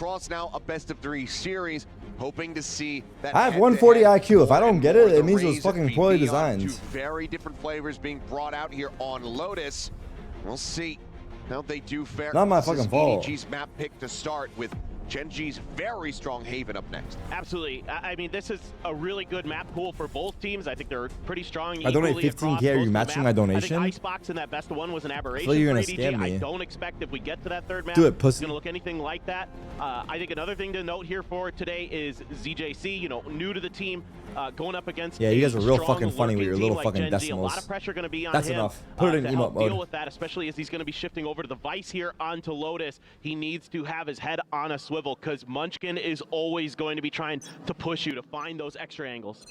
Cross now a best-of-3 series, hoping to see that. I have 140 IQ. If I don't get it, it means it was fucking poorly designed. Two very different flavors being brought out here on Lotus. We'll see how they do fare. Not my fucking fault. EDG's map pick to start with GenG's very strong Haven up next. Absolutely. I mean, this is a really good map pool for both teams. I think they're pretty strong. I donate 15K. Are you matching my donation? I think Icebox in that best of one was an aberration. So you're gonna for scam EDG. me. I don't expect if we get to that third map, do it, pussy. it's gonna look anything like that. I think another thing to note here for today is ZJC, you know, new to the team, going up against. Yeah, you guys are real strong, fucking funny with your little like fucking GenG. decimals. A lot of pressure going to be on That's him. enough. Put it in to emote help mode. deal with that, especially as he's going to be shifting over to the Vice here onto Lotus. He needs to have his head on a swivel because Munchkin is always going to be trying to push you to find those extra angles.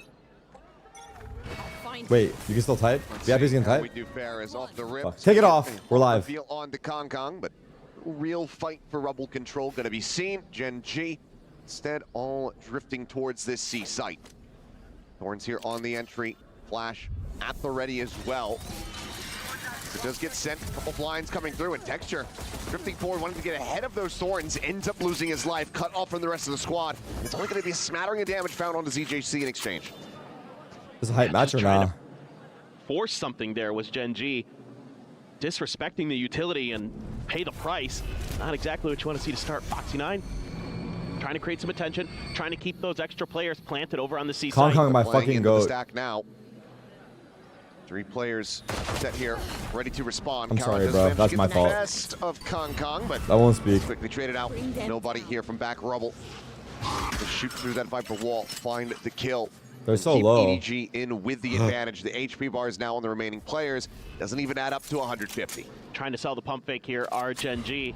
Wait, you can still type? VIP's gonna type? We do fair is off the rip. Fuck. Take it off. We're live. Feel on to Kong, but real fight for Rubble control going to be seen. GenG instead all drifting towards this C site. Thorns here on the entry. Flash at the ready as well. It does get sent. A couple blinds coming through, and Texture drifting forward, wanting to get ahead of those Thorns, ends up losing his life, cut off from the rest of the squad. It's only going to be a smattering of damage found onto ZJC in exchange. This is a hype match or not? Force something there was GenG. Disrespecting the utility and pay the price. Not exactly what you want to see to start. Foxy9 trying to create some attention, trying to keep those extra players planted over on the C side. Kong my fucking goat. Stack now. 3 players set here, ready to respond. I'm sorry, bro. That's my fault. Best of Kong, but I won't speak. quickly traded out. Nobody here from back Rubble. To shoot through that Viper wall, find the kill. They're so Keep low. EDG in with the advantage. The HP bar is now on the remaining players. Doesn't even add up to 150. Trying to sell the pump fake here are GenG.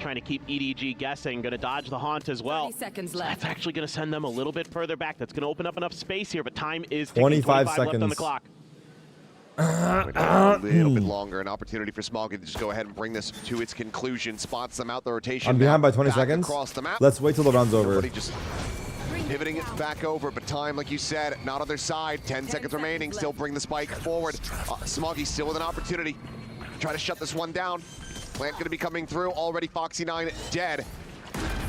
Trying to keep EDG guessing, going to dodge the haunt as well. 30 seconds left. That's actually going to send them a little bit further back. That's going to open up enough space here, but time is 25 left on the seconds. clock. A little bit longer, an opportunity for Smog to just go ahead and bring this to its conclusion. Spots them out the rotation. I'm behind by 20 back seconds. Across the map. Let's wait till the round's over. Everybody just pivoting it back over, but time, like you said, not on their side. 10 seconds remaining. Still bring the spike forward. Smoggy still with an opportunity. Try to shut this one down. Plant going to be coming through. Already Foxy9 dead.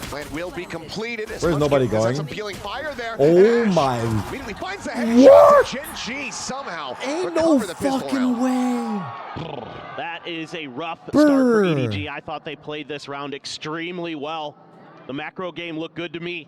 Plant will be completed. Where's nobody going? Some peeling fire there. Oh Ash my. immediately finds the head. What? GenG somehow Ain't no recover the pistol fucking round. way. That is a rough start for EDG. I thought they played this round extremely well. The macro game looked good to me.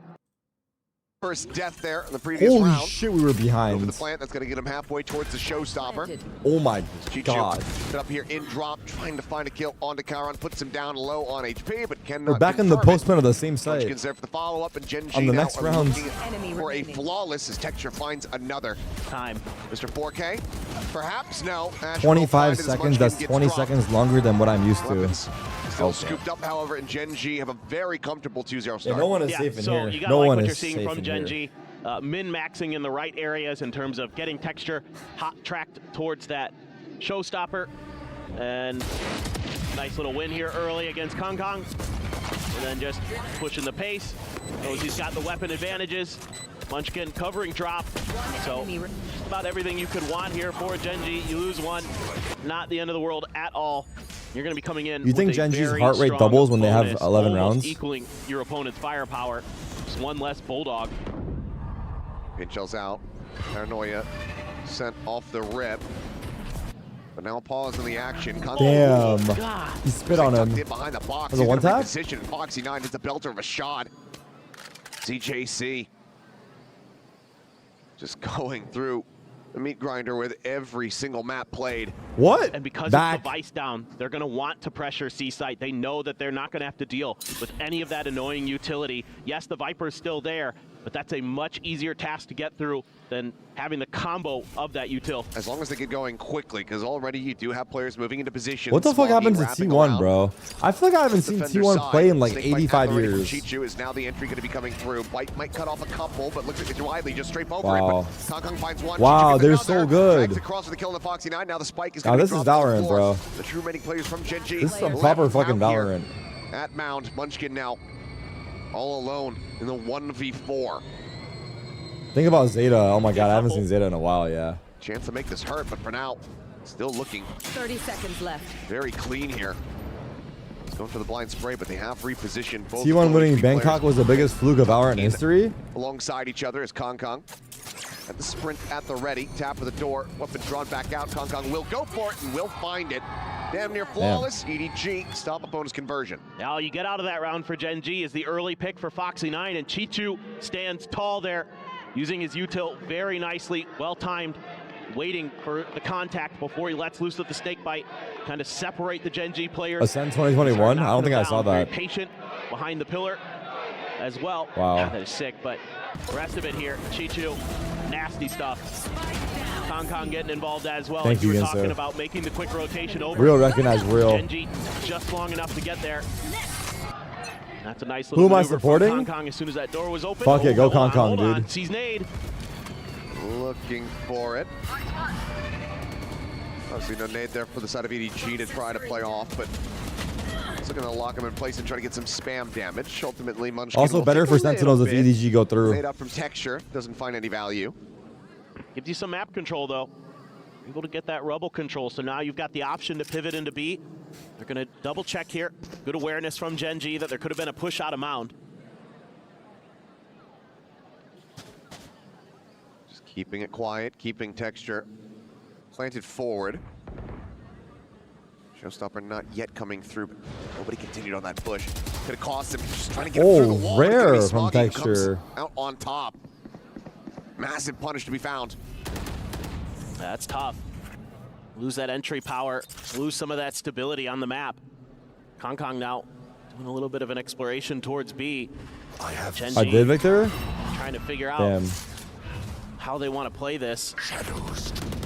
First death there in the previous Holy round. shit, we were Over the behind. plant, that's going to get him halfway towards the showstopper. Oh my Chichu god. put up here in drop, trying to find a kill onto Charon, puts him down low on HP, but cannot. We're back in the confirm it. postman of the same site. Munchkin's there for the follow-up, and GenG On the now next are round. looking for a flawless as Texture finds another. Time. Mr. 4K, perhaps no. Ash will 25 find it as seconds. Munchkin That's gets 20 dropped. seconds longer than what I'm used to. Weapons still Okay. scooped up, however, and GenG have a very comfortable 2-0 start. Yeah, no one is Yeah, safe in so here. you gotta No like one what is you're seeing safe from in here. GenG. Min-maxing in the right areas in terms of getting Texture hot tracked towards that showstopper. And nice little win here early against Kong. And then just pushing the pace. Knows he's got the weapon advantages. Munchkin covering drop. So about everything you could want here for GenG. You lose one, not the end of the world at all. You're going to be coming in. You think with a GenG's very heart rate strong doubles when they have bonus, 11 almost rounds? equaling your opponent's firepower. Just one less Bulldog. Pinchell's out. Paranoia sent off the rip. But now pause in the action. Damn. God. He spit on him. Behind the box. Was it one tap? Position. Foxy9 hits a belter of a shot. ZJC just going through the meat grinder with every single map played. What? And because Back. of the Vice down, they're going to want to pressure C-Site. They know that they're not going to have to deal with any of that annoying utility. Yes, the Viper is still there, but that's a much easier task to get through than having the combo of that util. As long as they get going quickly, because already you do have players moving into position. What the fuck Smoggy happens to wrapping T1, around. bro? I feel like I haven't seen Defender T1 side. play in like Snake bite 85 at the ready from years. Chichu is now the entry going to be coming through. Bite might cut off a couple, but looks like it's widely just straight over Wow. it. But Kong finds one. Wow, Chichu they're gets so another. good. Drags across with the kill on the Foxy9. Now the spike is Now going to this is drop to the Valorant, floor. bro. The true remaining players from GenG. This is some left proper out fucking here Valorant. At Mound, Munchkin now all alone in the 1v4. Think about Zeta. Oh my god, I haven't seen Zeta in a while, yeah. Chance to make this hurt, but for now, still looking 30 seconds left. very clean here. Going for the blind spray, but they have repositioned both. T1 winning OHB Bangkok was the biggest fluke of Valorant history. Alongside each other is Kong Kong. At the sprint at the ready, tap of the door, weapon drawn back out. Kong Kong will go for it and will find it. Damn near flawless. EDG stop opponent's conversion. Now you get out of that round for Gen G is the early pick for Foxy9, and Chichu stands tall there, using his util very nicely, well timed, waiting for the contact before he lets loose with the snake bite, kind of separate the Gen G players. Ascent 2021? I don't think I saw that. Very patient behind the pillar as well. Wow. God, that is sick, but the rest of it here, Chichu, nasty stuff. Kong Kong getting involved as well. Thank you you were again, talking sir. about making the quick rotation over. Real recognize real. Gen G just long enough to get there. That's a nice little Who am I maneuver from supporting? Kong Kong as soon as that door was open. Fuck it, go hold Kong on, Kong, hold on. dude. Sees nade. Looking for it. Obviously no nade there for the side of EDG to try to play off, but it's looking to lock him in place and try to get some spam damage. Ultimately, Munchkin Also will better take for a little Sentinels if bit. EDG go through. Made up from texture, doesn't find any value. Gives you some map control though. Able to get that rubble control, so now you've got the option to pivot into B. They're gonna double check here. Good awareness from Gen G that there could have been a push out of mound. Just keeping it quiet, keeping texture planted forward. Showstopper not yet coming through, but nobody continued on that push. Could have cost him. Just trying to get him through the wall. It's gonna be rare from Smoggy who comes texture. out on top. Massive punish to be found. That's tough. Lose that entry power, lose some of that stability on the map. Kong Kong now doing a little bit of an exploration towards B. Gen I G did, Victor? trying to figure out Damn. how they want to play this.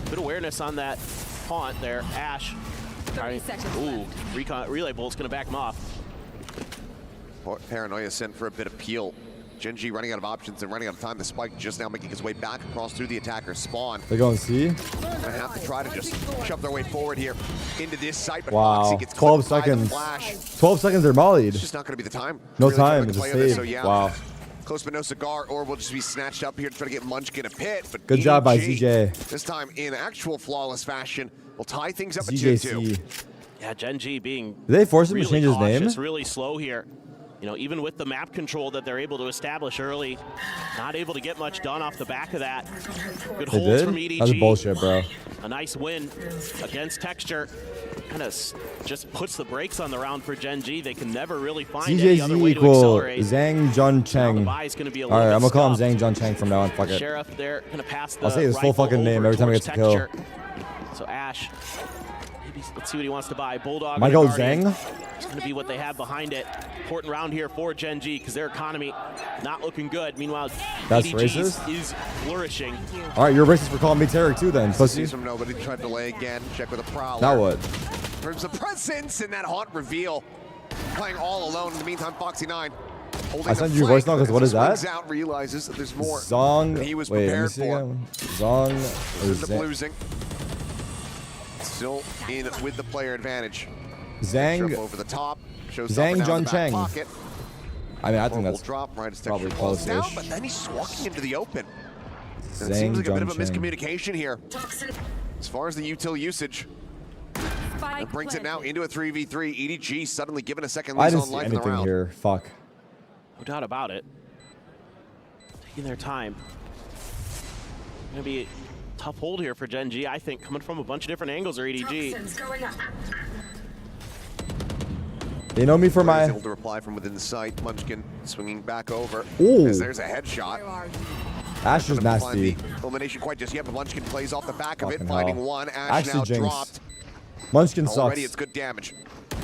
Good awareness on that taunt there. Ash. Ooh, relay bolt's gonna back him off. Paranoia sent for a bit of peel. Gen G running out of options and running out of time. The spike just now making his way back across through the attacker's spawn. They're going C? Gonna have to try to just shove their way forward here into this site, but Wow. Foxy gets 12 clipped by the seconds. flash. 12 seconds they're mollied. It's just not gonna be the time. No Really trying time, to it's a play on this, save. so yeah. Wow. Close but no cigar, or we'll just be snatched up here to try to get Munchkin a pit. But Good job by EDG, ZJ. This time in actual flawless fashion, will tie things up at ZJC. 2-2. Yeah, Gen G being Did they force him to really change his cautious, name? really slow here. You know, even with the map control that they're able to establish early, not able to get much done off the back of that. Good They holds did? from EDG. That's bullshit, bro. A nice win against Texture. Kind of just puts the brakes on the round for Gen G. They can never really find any other ZJZ way to equal accelerate. Zhang Jun Now the Cheng. buy is going to be a Alright, little I'm bit gonna call him stuffed. Zhang Jun Cheng from now on. Fuck it. Sheriff there, going to pass the I'll say his full rifle fucking name over every time he towards gets a kill. Texture. So Ash, maybe let's see what he wants to buy. Bulldog. Michael and a Guardian. Zhang? It's going to be what they have behind it. Important round here for Gen G because their economy not looking good. Meanwhile, That's EDG's racist? is flourishing. Alright, you're racist for calling me Tarik too then, pussy. Sees from nobody, tried to lay again. Check with a prowler. Now what? There's a presence in that haunt reveal. Playing all alone. In the meantime, Foxy9 holding I sent the you a voice note flank, because what as is he that? swings out, realizes that there's more Zong. than he was Wait, let me prepared see for. again. Zong or Ends up Zhang? losing. Still in with the player advantage. Jump Zhang. over the top. Shows Zhang John Jun Cheng. Pocket. I mean, I think Horrible that's drop right as probably Texture falls down, close-ish. but then he's walking into the open. And it Zhang seems like a bit Jun of a Cheng. miscommunication here. As far as the util usage, it brings it now into a 3v3. EDG suddenly given a second I lease didn't on see life in the anything round. here. Fuck. No doubt about it. Taking their time. Gonna be a tough hold here for Gen G, I think, coming from a bunch of different angles or EDG. They know me for He's my. able to reply from within the site. Munchkin swinging back over. Ooh. As there's a headshot. Ash is Doesn't find nasty. the elimination quite just yet, but Munchkin plays off the back of it, Fucking finding hell. one. Ash Actually, now Jinx. dropped. Munchkin sucks. Already it's good damage.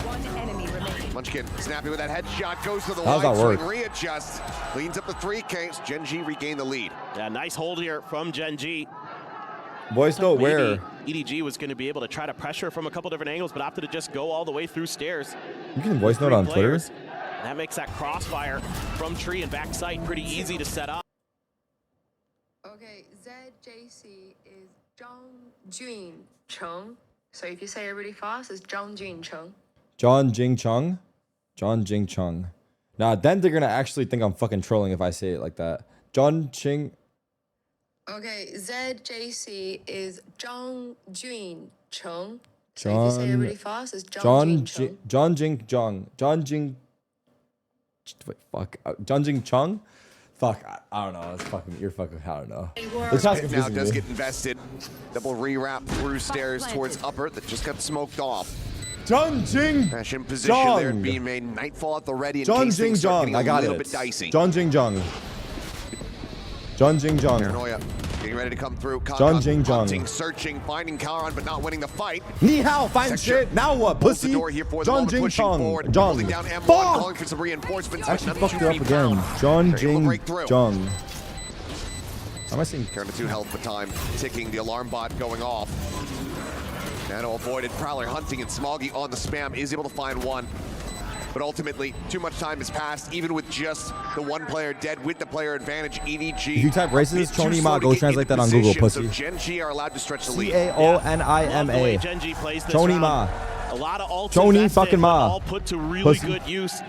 One enemy remaining. Munchkin snappy with that headshot, goes to the How does wide that work? swing, readjusts, leans up the 3Ks. Gen G regain the lead. Yeah, nice hold here from Gen G. Voice note where? Maybe EDG was going to be able to try to pressure from a couple different angles, but opted to just go all the way through stairs. You can voice note Three on Twitter. players. And that makes that crossfire from tree and back sight pretty easy to set up. Okay, ZJC is Zhang Jun Cheng. So if you say it really fast, it's Zhang Jun Cheng. John Jing Chung. John Jing Chung. Nah, then they're gonna actually think I'm fucking trolling if I say it like that. John Ching. Okay, ZJC is Zhang Jun Cheng. So if you say it really fast, it's John Chung. John Jing Jung. John Jing. Wait, fuck. John Jing Chung. Fuck. I don't know. It's fucking. You're fucking. I don't know. This house Now confusing does me. get invested. Double rewrap through stairs towards upper that just got smoked off. John Jing Dash in position there, Jung. being made nightfall at the ready in John case Jing things start Jung. getting I got a little it. bit dicey. John Jing Jung. John Jing Jung. Paranoia getting ready to come through. John Jing Jung. Hunting, searching, finding Karan, but not winning the fight. Ni hao, fine Texture shit. Now what, Holds pussy? the door here for the John moment, Jing pushing Chung. forward, John. holding down M1, Fuck. calling for some reinforcements. but Actually nothing fucked to it up be again. found. John They're able to Jing break through. Jung. How am I saying? Down to 2 health, but time ticking. The alarm bot going off. Nano avoided. Prowler hunting, and Smoggy on the spam is able to find one. But ultimately, too much time has passed, even with just the one player dead with the player advantage. EDG. If you type racist, a bit too Chonima, slow to go get translate into that on Google, position, pussy. So Gen G are allowed to stretch the lead. Love the way CAONIMA. GenG plays this Choni round. Ma. A lot of ults Choni invested, fucking but Ma. all put to really Pussy. good use.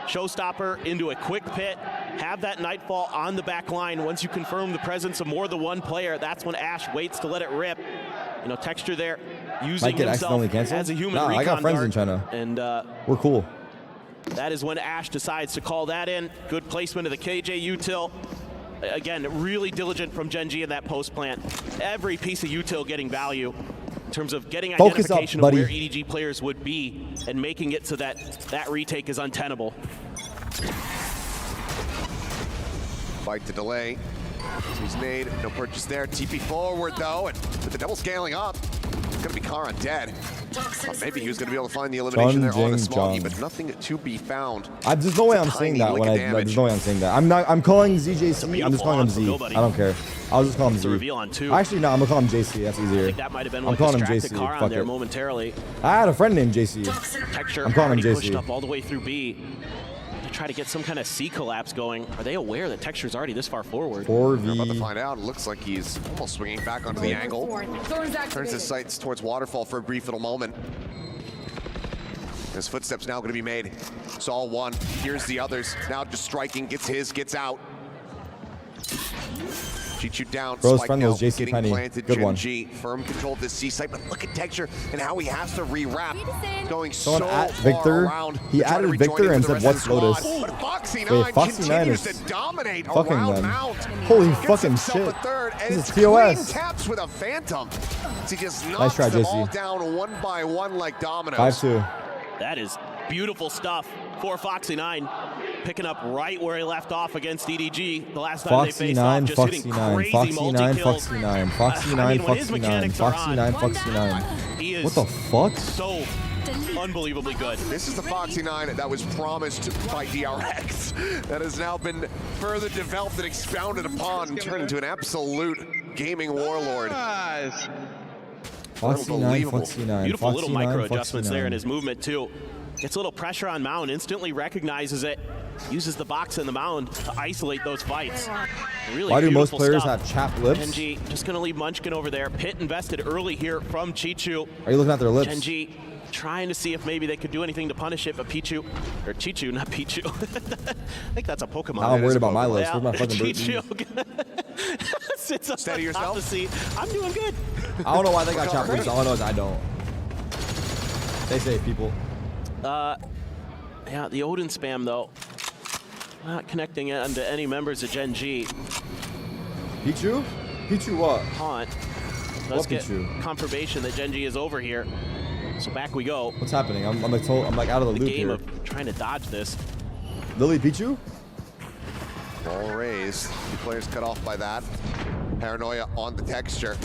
Showstopper into a quick pit. Have that nightfall on the back line. Once you confirm the presence of more than one player, that's when Ash waits to let it rip. You know, Texture there using Might get himself accidentally canceled? as a human Nah, recon I got friends in dart. China. And We're cool. that is when Ash decides to call that in. Good placement of the KJ util. Again, really diligent from GenG in that post plant. Every piece of util getting value in terms of getting Focus up, identification of buddy. where EDG players would be and making it so that that retake is untenable. Fight to delay. He's made, no purchase there. TP forward though, and with the double scaling up, it's gonna be Karan dead. Thought maybe he was gonna be able to find the elimination there on a Jing Smoggy, Jung. but nothing to be found. There's no way I'm It's a saying tiny that when lick I. of There's damage. no way I'm saying that. I'm calling ZJC. I'm just calling him beautiful Z. on, go, buddy. I don't care. I'll just call him It's Z. a reveal on 2. Actually, no. I'm gonna call him JC. That's I easier. think that might have been I'm what calling him distracted JC. Karan Fuck there it. momentarily. I had a friend named JC. Texture I'm calling him already pushed JC. up all the way through B to try to get some kind of C collapse going. Are they aware that Texture's already this far forward? We're about to 4v. find out. It looks like he's almost swinging back onto the angle. Turns his sights towards Waterfall for a brief little moment. His footsteps now going to be made. Saw one. Here's the others. Now just striking. Gets his. Gets out. Chichu down. Bro's Spike friend now was JC getting Penny. planted. Good one. GenG firm control of this C site, but look at Texture and how he has to rewrap. Going Someone so at far Victor, around. he to try to added rejoin Victor in and with the said, rest of the "What's squad. Lotus?" But Foxy Wait, 9 Foxy 9 continues is to dominate fucking around them. Mount. Holy Gets fucking himself shit. a third, and This it's is TOS. clean taps with a Phantom. He just knocks Nice try, them JC. all down one by one like dominoes. 5-2. That is beautiful stuff for Foxy 9, picking up right where he left off against EDG the last time they Foxy faced 9, off, just Foxy hitting 9, crazy Foxy 9, multi-kills. Foxy 9, Foxy I 9, mean, when his Foxy 9, mechanics are Foxy on, 9, Foxy 9. he is What the fuck? so unbelievably good. This is the Foxy 9 that was promised by DRX that has now been further developed and expounded upon and turned into an absolute gaming warlord. Foxy 9, Unbelievable. Foxy 9, Beautiful Foxy little 9, micro Foxy adjustments there 9. in his movement too. Gets a little pressure on Mound, instantly recognizes it, uses the box in the Mound to isolate those fights. Really Why do most beautiful players stuff. have chapped lips? GenG just gonna leave Munchkin over there. Pit invested early here from Chichu. Are you looking at their lips? GenG trying to see if maybe they could do anything to punish it, but Chichu, not Pichu. I think that's a Pokemon. Now I'm That is worried a about my Pokemon. lips. Where's my fucking Chichu sits up Steady on top yourself. the seat. I'm doing good. I don't know why they got chapped lips. All I know is I don't. Stay safe, people. Yeah, the Odin spam though, not connecting it onto any members of GenG. Pichu? Pichu what? Haunt does What get Pichu? confirmation that GenG is over here. So back we go. What's happening? I'm like out of the The loop game here. of trying to dodge this. Lily Pichu? Ball raised. Two players cut off by that. Paranoia on the Texture.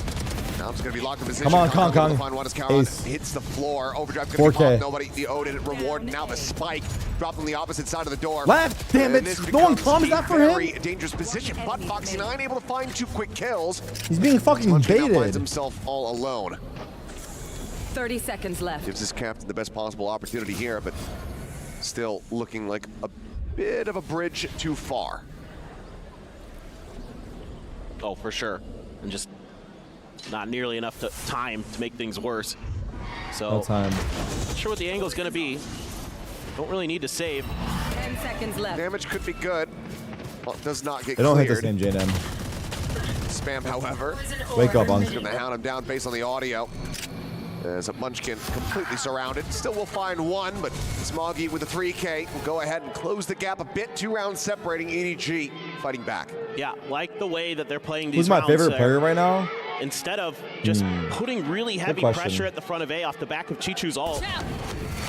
Now it's going to be locked in position. Come on, Kong Able to Kong. find one as Karan Ace. hits the floor. Overdrive going to be 4K. popped. Nobody. The Odin reward. Now the spike dropped on the opposite side of the door. Left! Damn And it! this No one becomes comes a that for very him? dangerous position. But Foxy 9 able to find 2 quick kills. He's being fucking Munchkin now finds baited. himself all alone. 30 seconds left. Gives his captain the best possible opportunity here, but still looking like a bit of a bridge too far. Oh, for sure. And just not nearly enough time to make things worse. So, No time. not sure what the angle is going to be. Don't really need to save. 10 seconds left. Damage could be good. Well, it does not get They don't cleared. hit the same J&M. Spam, however, Wake up, Unc. going to hound him down based on the audio. As Munchkin completely surrounded. Still will find one, but Smoggy with a 3K will go ahead and close the gap a bit. 2 rounds separating EDG fighting back. Yeah, like the way that they're playing these Who's my rounds favorite there. player right now? Instead of just putting really heavy question. pressure at the front of A off the back of Chichu's ult,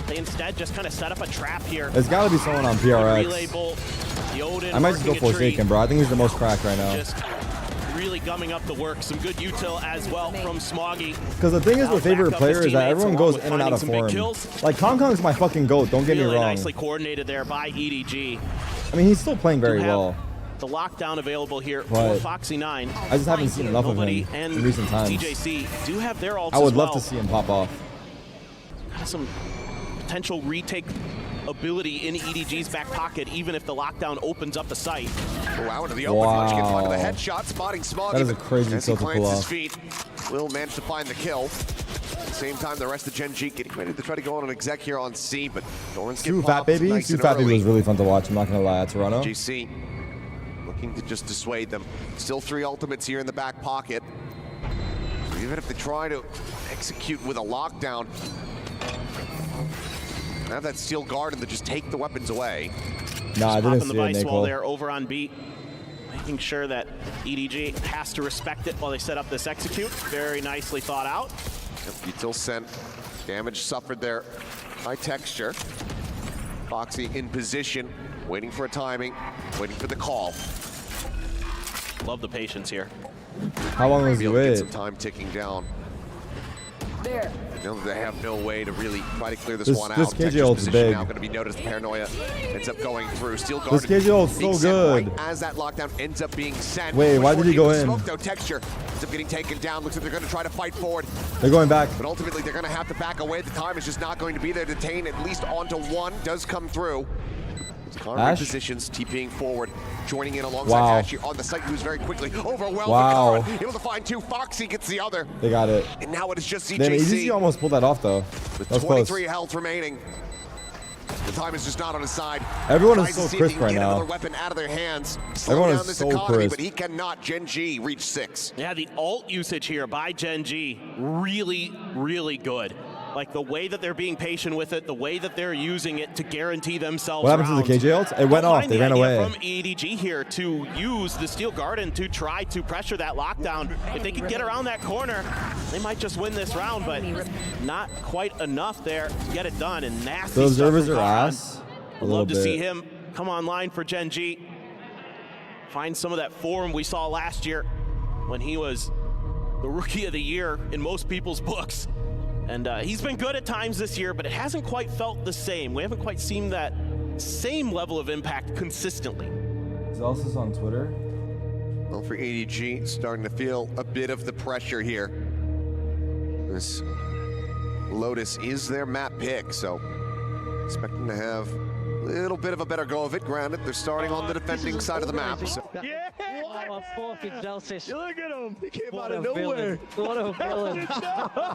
they instead just kind of set up a trap here. It's got to be someone on Relay PRX. bolt, the Odin I might just go working a treat, Forsaken, bro. I think he's the most cracked right now. just really gumming up the work. Some good util as well from Smoggy. Because the thing is with favorite Back up his players is that teammates everyone along goes with in and out of finding some big form. kills. Like Kong Kong's my fucking goat. Don't get me Really wrong. nicely coordinated there by EDG. I mean, he's still playing very You have well. The lockdown available here But for Foxy 9. I just haven't seen enough of Nobody him and in recent times. DJC do have their ults I would as love well. to see him pop off. Some potential retake ability in EDG's back pocket, even if the lockdown opens up the site. Wow, into the open. Wow. Munchkin onto the headshot, spotting Smoggy. That is a crazy as he kill to plants pull his off. feet, will manage to find the kill. At the same time, the rest of Gen G getting ready to try to go on an exec here on C, but Thorns get Stu Fat popped Baby? nice Stu and Fat Baby early. was really fun to watch. I'm not going to lie. At Toronto. GC looking to just dissuade them. Still 3 ultimates here in the back pocket. So even if they try to execute with a lockdown, have that steel guard and just take the weapons away. Nah, I didn't Popping the see it, vice wall Nicole. there over on beat, making sure that EDG has to respect it while they set up this execute. Very nicely thought out. Util sent. Damage suffered there. High texture. Foxy in position, waiting for a timing, waiting for the call. Love the patience here. How long was Be the able to get wait? some time ticking down. You know, they have no way to really try to clear this This one out. KJ Texture's ult's position big. now going to be noticed. Paranoia ends up going through. Steel guard. This KJ ult's so good. Right as that lockdown ends up being sent. Wait, why did he go in? Smoke, though, Texture ends up getting taken down. Looks like they're going to try to fight forward. They're going back. But ultimately, they're going to have to back away. The time is just not going to be there. Detain at least onto one. Does come through. Ash? Positions, TPing forward, joining in alongside Wow. Ash here on the site, who's very quickly overwhelmed. Wow. Kara, able to find 2. Foxy gets the other. They got it. And now it is just Damn, EDG CJC almost pulled that off, though. with That was 23 close. health remaining. The time is just not on his side. Everyone is Tries to so see if he crisp can right get now. Another weapon out of their hands. Slow Everyone down is this so economy, crisp. but he cannot. Gen G reach 6. Yeah, the ult usage here by Gen G, really, really good. Like the way that they're being patient with it, the way that they're using it to guarantee themselves What happened to the rounds. KJ ult? It went Don't off. mind They the ran idea away. From EDG here to use the Steel Garden to try to pressure that lockdown. If they could get around that corner, they might just win this round, but not quite enough there to get it done. And nasty The stuff observers from are Karan. ass. A I'd little love to see bit. him come online for Gen G. Find some of that form we saw last year when he was the Rookie of the Year in most people's books. And he's been good at times this year, but it hasn't quite felt the same. We haven't quite seen that same level of impact consistently. Zelsis on Twitter. Well, for EDG, starting to feel a bit of the pressure here. This Lotus is their map pick, so expecting to have a little bit of a better go of it. Granted, they're starting on the defending side of the map. So. Yeah! Oh, fucking Celsius. Look at him. He came What out a of nowhere. villain. What a villain.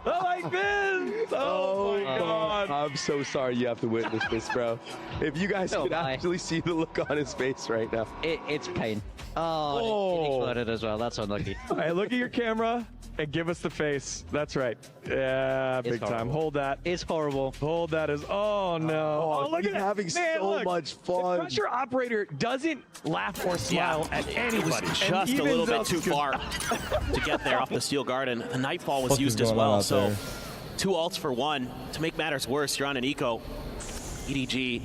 Like this. Oh my God. I'm so sorry you have to witness this, bro. If you guys So could am I. actually see the look on his face right now. It's pain. Oh, it Oh. exploded as well. That's unlucky. Hey, look at your camera and give us the face. That's right. Yeah, It's big time. horrible. Hold that. It's horrible. Hold that as. Oh no! Oh, look he's at that. having Man, so look. much The fun. pressure operator doesn't laugh or smile at anybody. It was And just a even little bit Zelsis too could- far to get there off the Steel Garden. The Nightfall was What is used as going on well, out so there? 2 ults for 1. To make matters worse, you're on an eco. EDG,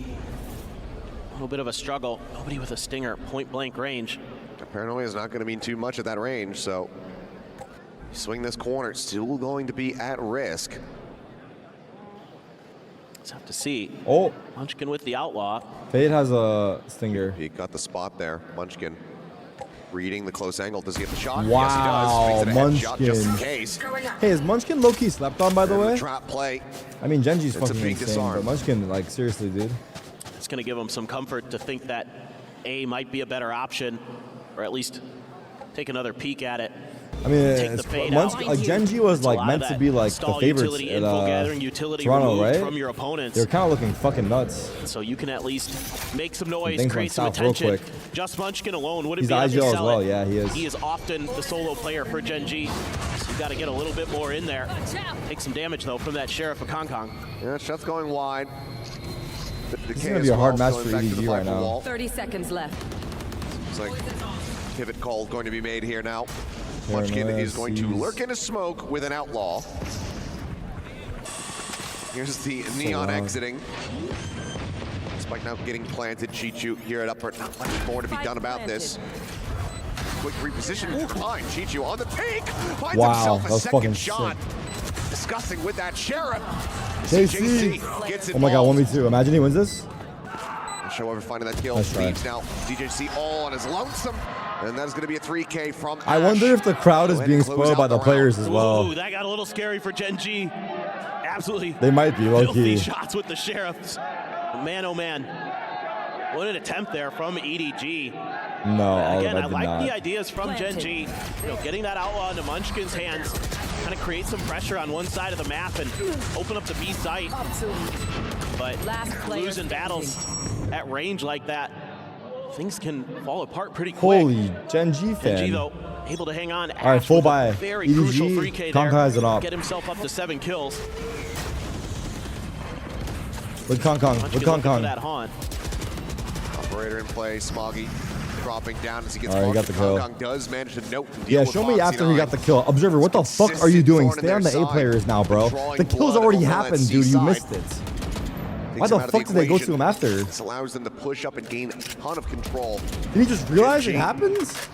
a little bit of a struggle. Nobody with a stinger, point blank range. Paranoia is not going to mean too much at that range, so swing this corner, still going to be at risk. Let's have to see. Oh, Munchkin with the Outlaw. Fade has a stinger. He got the spot there. Munchkin reading the close angle. Does he get the shot? Wow, yes, he does. Makes it a headshot just in Munchkin. case. Hey, is Munchkin low-key slept on, by the way? Trap play. I mean, Genji's It's a fucking big insane, disarm. but Munchkin, like, seriously, dude. It's going to give him some comfort to think that A might be a better option, or at least take another peek at it. I mean, Take the it's, fade Munchkin, out. like, Genji was, It's a like, lot meant of to that be, like, the stall favorites utility, at info gathering utility Toronto, removed right? from your opponents. They're kind of looking fucking nuts. So you can at least make some noise, things create went some south real attention. quick. Just Munchkin alone wouldn't He's be able to IGL as sell well, it. yeah, he is. He is often the solo player for Gen G. So you got to get a little bit more in there. Take some damage, though, from that Sheriff of Kong Kong. Yeah, shot's going wide. This is going to be a hard match for EDG right now. 30 seconds left. It's like pivot call going to be made here now. Paranoia Munchkin is going to sees. lurk in a smoke with an outlaw. Here's the Neon exiting. Spike now getting planted. Chichu here at upper. Not much more to be done about this. Quick reposition behind Chichu on the take. Finds Wow, himself that a was second fucking shot. Discussing with that Sheriff. JC. Gets Oh my god, involved. 1v2. Imagine he wins this. Showever finding that kill. Nice try. Leaves now. DJC all on his lonesome. And that's going to be a 3K from I Ash. wonder if the crowd is Go ahead being and close spoiled by out the the players as Ooh, well. that got a little scary for Gen G. Absolutely. They might be Filthy low-key. shots with the Sheriffs. Man, oh man. What an attempt there from EDG. No, all Again, of I it did like not. the ideas from Gen G. Getting that outlaw into Munchkin's hands, kind of create some pressure on one side of the map and open up the B site. But Last player losing standing. battles at range like that, things can fall apart pretty quick. Holy Gen G Gen G, fan. though, able to hang on. All right, Ash full with a buy. Very EDG, crucial 3K Kong there. has it up. Get himself up to 7 kills. With Kong Kong. Munchkin With Kong looking for Kong. that haunt. Operator in play. Smoggy dropping down as he gets All right, he got the kill. Kong does manage to note and deal Yeah, with show me Foxy after he 9. got the kill. Observer, what the fuck are you Consistent doing? thorn in Stay on the their A side. players now, bro. Drawing The kills blood already over on that happened, C dude. You side. missed it. Takes Why him the out of fuck did they go to equation. him after? This allows them to push up and gain a ton of control. Did he just realize it Gen G. happens?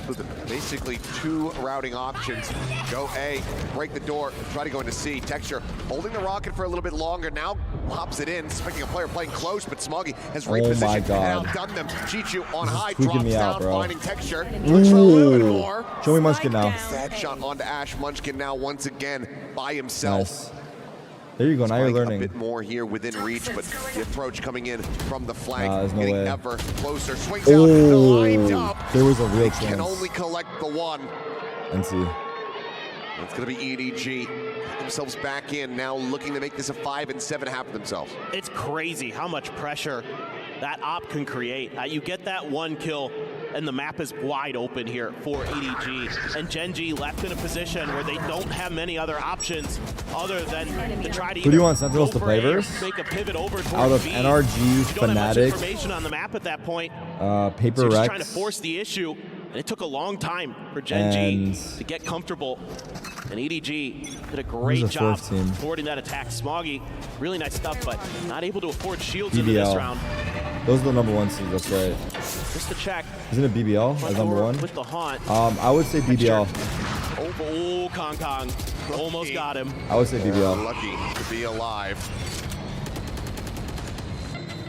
With basically 2 routing options. Go A, break the door, try to go into C. Texture holding the rocket for a little bit longer. Now pops it in, expecting a player playing close, but Smoggy has Oh my repositioned God. and outdone them. Chichu on This is high, tweaking drops me out, down, bro. finding Texture. Looks for a little bit more. Show me Munchkin now. Sad shot onto Ash. Munchkin now once again by himself. Nice. There you go. Now you're Spike learning. a bit more here within reach, but the approach coming in from the flank, Nah, there's no getting way. ever closer. Swings out, lined Oh, up. there was a real Can chance. only collect the one. And see. It's going to be EDG. Get themselves back in, now looking to make this a 5 and 7 half of themselves. It's crazy how much pressure that op can create. You get that 1 kill, and the map is wide open here for EDG. And Gen G left in a position where they don't have many other options other than to try to Who do you either want Sentinels go to for play A or versus? make a pivot over towards Out of B. NRG, You don't have much Fnatic, information on the map at that point. Paper So you're just Rex. trying to force the issue, and it took a long time for Gen And- G to get comfortable. And EDG did a great the job fourth team? thwarting that attack. Smoggy, really nice stuff, but not able to afford shields into this BBL. round. Those are the number 1 seeds. That's right. Just to check. Isn't it BBL as number 1? With the haunt. I would say BBL. Oh, Kong Kong. Almost got him. I would say BBL. Lucky to be alive.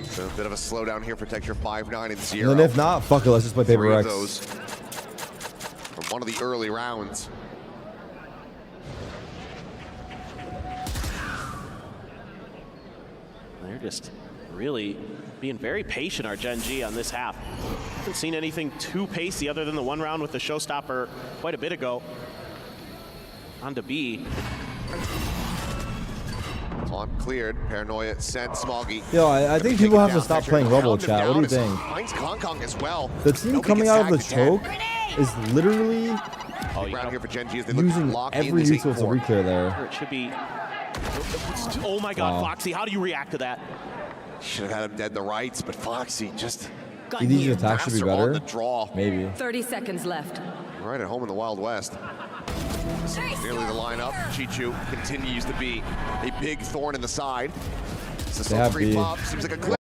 So a bit of a slowdown here for Texture 5-9 and 0. And then if not, fuck it. Let's just play Paper 3 of Rex. those from one of the early rounds. They're just really being very patient, our Gen G, on this half. Haven't seen anything too pacey other than the 1 round with the showstopper quite a bit ago. On to B. Taunt cleared. Paranoia sent Smoggy. Yo, I think people have to stop playing Rubble, chat. What do you think? Finds Kong Kong as well. The team Nobody coming gets out of the tagged to choke is literally Big round here for Gen G as they look to using lock in every this resource of 8-4. reclear there. It should be. Oh my God, Wow. Foxy, how do you react to that? Should have had him dead the rights, but Foxy just EDG's attack should be master on better. the draw. Maybe. 30 seconds left. Right at home in the Wild West. Nearly the lineup. Chichu continues to be a big thorn in the side. It's a They slow have creep B. up. Seems like a clip.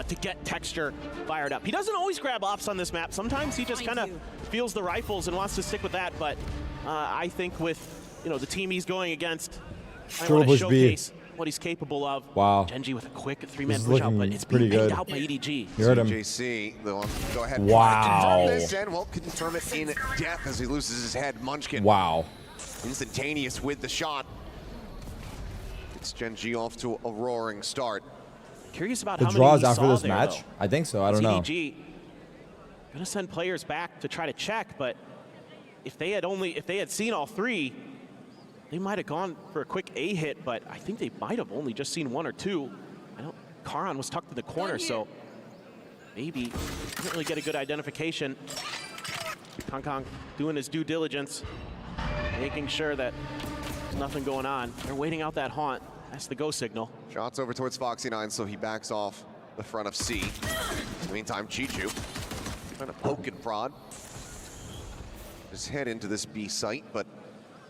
to get Texture fired up. He doesn't always grab ops on this map. Sometimes he just kind of feels the rifles and wants to stick with that. But I think with the team he's going against, I want to showcase what he's capable of. Wow. GENG with a quick 3-man push out, but it's being baited out by EDG. You heard him. JC, they'll go ahead. Wow. And this, and well, confirm it in death as he loses his head. Munchkin. Wow. Instantaneous with the shot. It's GENG off to a roaring start. Curious about The how draws many he after saw this there, match? though. I think so. I don't know. EDG gonna send players back to try to check, but if they had seen all three, they might have gone for a quick A hit, but I think they might have only just seen one or two. I know Karan was tucked in the corner, so maybe didn't really get a good identification. Kong doing his due diligence, making sure that there's nothing going on. They're waiting out that haunt. That's the go signal. Shots over towards Foxy9, so he backs off the front of C. In the meantime, Chichu trying to poke and prod. Just head into this B site, but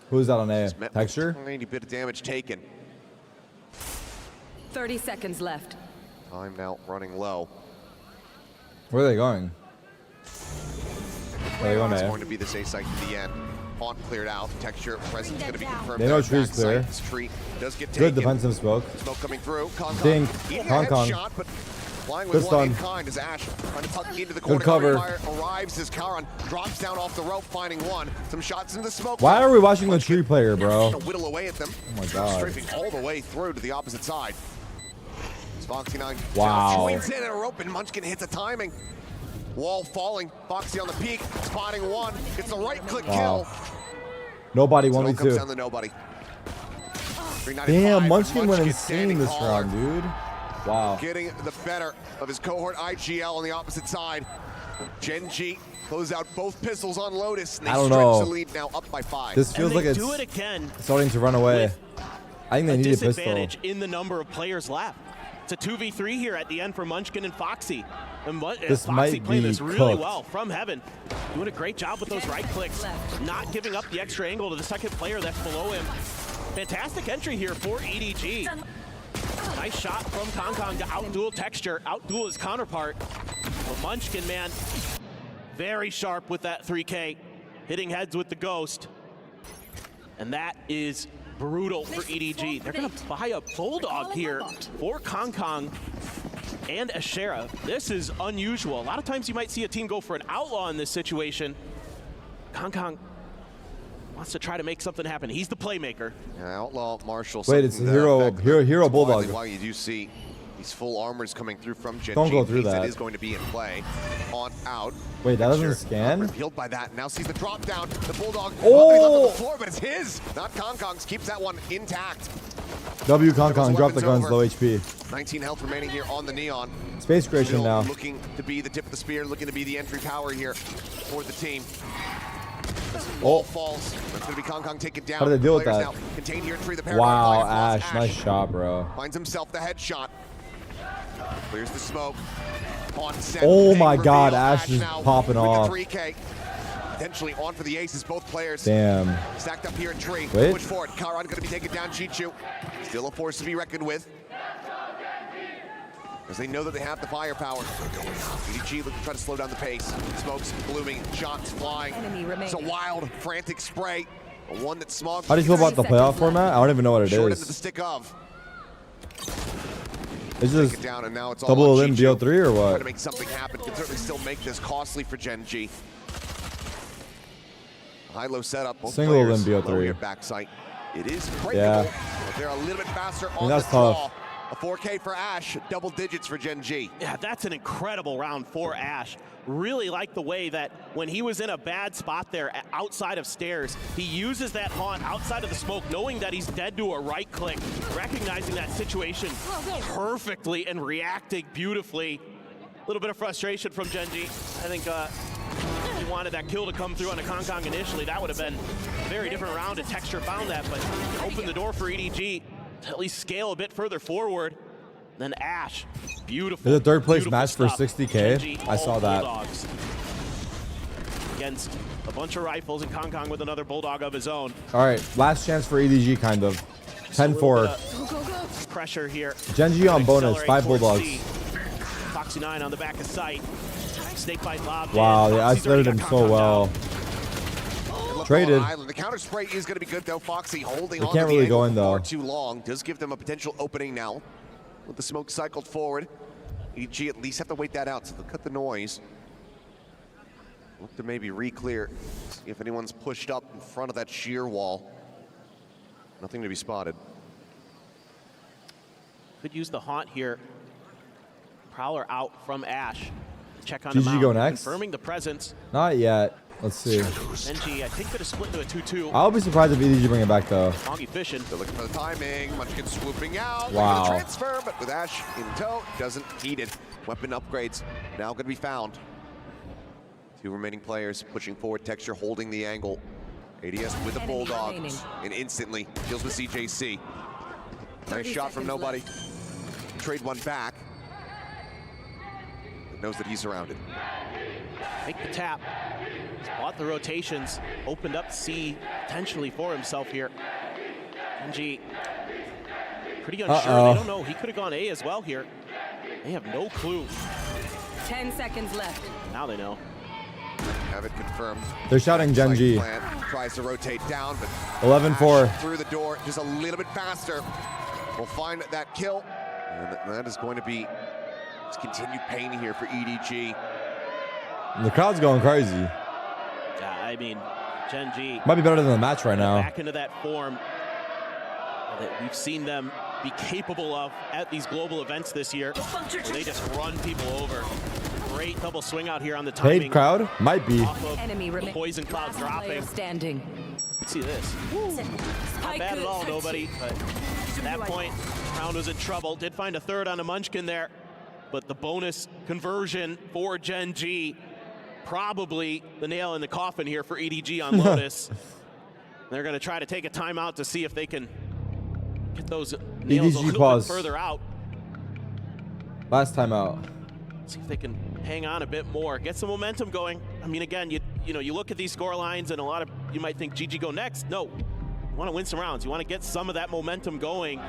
Who's that on A? met Texture? with a tiny bit of damage taken. 30 seconds left. Time now running low. Where are they going? Are they going It's A? going to be this A site to the end. Haunt cleared out. Texture presence going to be confirmed. They know there. tree's Back clear. site. This tree does get Good taken. defensive smoke. Smoke coming through. Ding. Eating a Kong. headshot, but flying with Good one in stun. kind as Ash trying to tuck into the corner. Good cover. Fire arrives as Karan drops down off the rope, finding one. Some shots into the smoke. Why are we watching the tree player, bro? Gonna whittle away at them. Oh my God. Strafing all the way through to the opposite side. It's Foxy9 Wow. joins in at a rope and Munchkin hits the timing. Wall falling. Foxy on the peak, spotting one. Gets the right click kill. Nobody Smoke comes 1v2. down to nobody. 395, Damn, Munchkin went Munchkin insane standing this taller. round, dude. Wow. Getting the better of his cohort IGL on the opposite side. GENG close out both pistols on Lotus, and they I don't stretch know. the lead now up by 5. This feels And like they it's do it again starting to run away. with I think they a need a pistol. disadvantage in the number of players left. It's a 2v3 here at the end for Munchkin and Foxy. And This Foxy might playing be this really cooked. well from heaven. Doing a great job with those right clicks. Not giving up the extra angle to the second player that's below him. Fantastic entry here for EDG. Nice shot from Kong to outduel Texture, outduel his counterpart. But Munchkin, man, very sharp with that 3K. Hitting heads with the Ghost. And that is brutal for EDG. They're gonna buy a Bulldog here for Kong and Ashera. This is unusual. A lot of times you might see a team go for an Outlaw in this situation. Kong wants to try to make something happen. He's the playmaker. Yeah, Outlaw Marshall. Wait, it's something hero- that hero- hero that's Bulldog. Why you do see these full armors coming through from GENG. Don't go through That that. is going to be in play. On out. Wait, that doesn't Texture, scan? Repealed by that. Now sees the drop down. The Bulldog. Oh! He's up on the floor, but it's his. Not Kong's. Keeps that one intact. W Kong Those drop the weapons guns, over. low HP. 19 health remaining here on the Neon. Space creation Still now. looking to be the tip of the spear, looking to be the entry power here for the team. Oh. Wall falls. That's going to be Kong taken down. How do they deal with Players that? Now contained here through the paradigm. Wow, Life lost. Ash, nice shot, bro. Finds himself the headshot. Clears the smoke. On set. Oh Big my God, reveal. Ash is now popping with off. The 3K. Potentially on for the aces, both players. Damn. Stacked up here at tree. Wait. Push forward. Karan going to be taken down. Chichu. Still a force to be reckoned with. As they know that they have the firepower. EDG looking to try to slow down the pace. Smokes blooming, shots flying. Enemy remaining. It's a wild, frantic spray. One that Smog. How do you feel about the 30 playoff seconds format? I don't even know what it Short end of the is. stick of. It's Take just it down, and now it's all double on elim Chichu. BO3 or Trying what? to make something happen. Can certainly still make this costly for GENG. High-low setup. Both Single players elim BO3. low here backside. It is breakable, Yeah. but they're a little bit faster on that's the draw. tough. A 4K for Ash, double digits for GENG. Yeah, that's an incredible round for Ash. Really like the way that when he was in a bad spot there outside of stairs, he uses that haunt outside of the smoke, knowing that he's dead to a right click, recognizing that situation perfectly and reacting beautifully. A little bit of frustration from GENG. I think he wanted that kill to come through on a Kong initially. That would have been a very different round if Texture found that, but opened the door for EDG to at least scale a bit further forward. Then Ash, beautiful. There's a third place beautiful match for stuff. 60K. GENG, I saw all that. Bulldogs against a bunch of rifles and Kong with another Bulldog of his own. All right, last chance for EDG, kind of. 10-4. Pressure here. GENG on bonus, Accelerate 5 towards Bulldogs. C. Foxy 9 on the back of sight. Snake bite lobbed Wow, in. they Foxy's already isolated him got so Kong well. Look Traded. on Island. The counter spray is going to be good though. Foxy holding They on can't to the really angle go in, for far though. too long. Does give them a potential opening now. With the smoke cycled forward, EDG at least have to wait that out, so they'll cut the noise. Look to maybe re-clear. See if anyone's pushed up in front of that sheer wall. Nothing to be spotted. Could use the haunt here. Prowler out from Ash. Check on GG the mount. go next? Confirming the presence. Not yet. Let's see. NG, I think, could have split into a 2-2. I'll be surprised if EDG bring it back though. Foggy fishing. They're looking for the timing. Munchkin swooping out. Wow. Looking for the transfer, but with Ash in tow, doesn't need it. Weapon upgrades now going to be found. 2 remaining players pushing forward. Texture holding the angle. ADS with the Enemy Bulldog. remaining. And instantly deals with CJC. Nice 30 shot from seconds nobody. left. Trade one back. Knows that he's surrounded. Make the tap. Spot the rotations. Opened up C potentially for himself here. NG pretty unsure. They don't know. He could have gone A as well here. They have no clue. 10 seconds left. Now they know. Have it confirmed. They're shouting Gen G. Plant tries to rotate down, but 11-4. Ash through the door just a little bit faster. We'll find that kill. And that is going to be just continued pain here for EDG. The crowd's going crazy. Yeah, I mean, Gen G Might be better than the match right now. back into that form that we've seen them be capable of at these global events this year, where they just run people over. Great double swing out here on the timing. Paid crowd? Might be. Off of Enemy the remaining. poison cloud dropping. Standing. Let's see this. Not bad at all, nobody. But at that point, Crown was in trouble. Did find a third on a Munchkin there. But the bonus conversion for Gen G, probably the nail in the coffin here for EDG on Lotus. They're going to try to take a timeout to see if they can get those nails a EDG little pause. bit further out. Last time out. See if they can hang on a bit more, get some momentum going. I mean, again, you know, you look at these score lines and a lot of you might think GG go next. No, you want to win some rounds. You want to get some of that momentum going.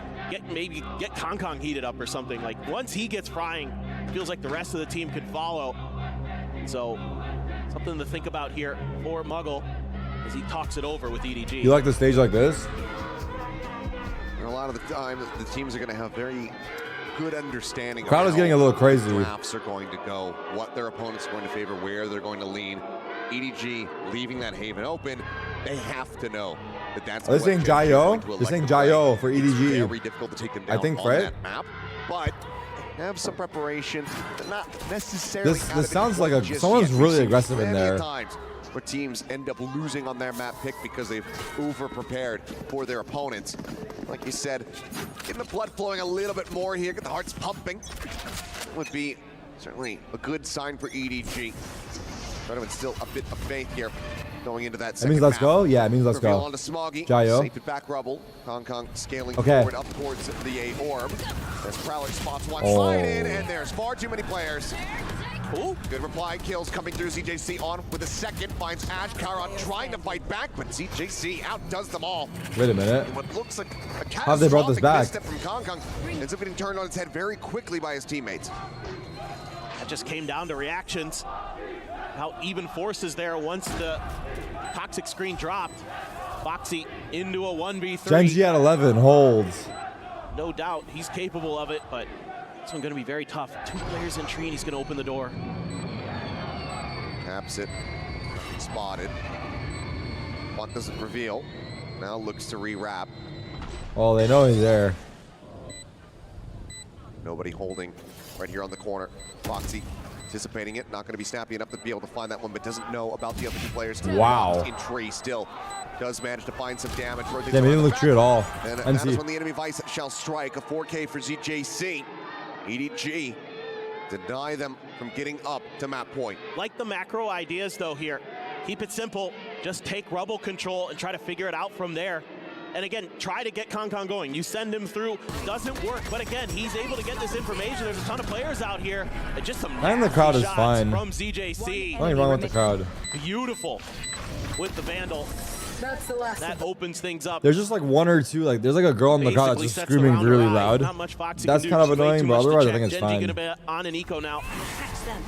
Maybe get Kong heated up or something. Like once he gets frying, it feels like the rest of the team could follow. So something to think about here for Muggle as he talks it over with EDG. You like the stage like this? And a lot of the time, the teams are going to have very good understanding. Crowd of is how getting a little crazy. Drafts are going to go, what their opponents are going to favor, where they're going to lean. EDG leaving that haven open, they have to know that that's. Are they saying Jayo? They're saying Jayo for It's EDG. very difficult to take them down I think, on Fred? that map, but have some preparation, but not necessarily. This out of sounds it like a just someone's yet. really We've seen aggressive in plenty of there. times where teams end up losing on their map pick because they've over-prepared for their opponents. Like you said, getting the blood flowing a little bit more here, get the hearts pumping, would be certainly a good sign for EDG. Try to instill a bit of faith here going into that That second means let's map. go? Yeah, it means let's Reveal go. onto Smoggy. Jayo. Safe it back rubble. Kong scaling Okay. forward up towards the A orb. As Prowler spots one Oh. slide in, and there's far too many players. Ooh, Good reply, kills coming through. CJC on with a second, finds Ash. Karon trying to fight back, but CJC outdoes them all. Wait a minute. In what looks like a How'd they brought this catastrophic back? misstep from Kong. Ends up getting turned on its head very quickly by his teammates. that just came down to reactions. How even forces there once the toxic screen dropped. Foxy into a 1v3. Gen G at 11 holds. No doubt he's capable of it, but this one's going to be very tough. 2 players in tree and he's going to open the door. Taps it, spotted. Bunt doesn't reveal. Now looks to rewrap. Oh, they know he's there. Nobody holding right here on the corner. Foxy anticipating it, not going to be snappy enough to be able to find that one, but doesn't know about the other 2 players. Wow. In tree still. Does manage to find some damage. Yeah, he didn't look true at all. And that NC. is when the enemy vice shall strike. A 4K for ZJC. EDG deny them from getting up to map point. Like the macro ideas though here. Keep it simple. Just take rubble control and try to figure it out from there. And again, try to get Kong going. You send him through, doesn't work. But again, he's able to get this information. There's a ton of players out here. And just some And the crowd is shots fine. from ZJC. Nothing wrong with the crowd. Beautiful with the Vandal. That's the last. That opens things up. There's just like one or two, like there's like a girl in the crowd Basically that's just sets the screaming round really awry. loud. Not much Foxy That's can do. kind of Just way annoying, too but much to otherwise I check. think it's Genji fine. gonna be on an eco now,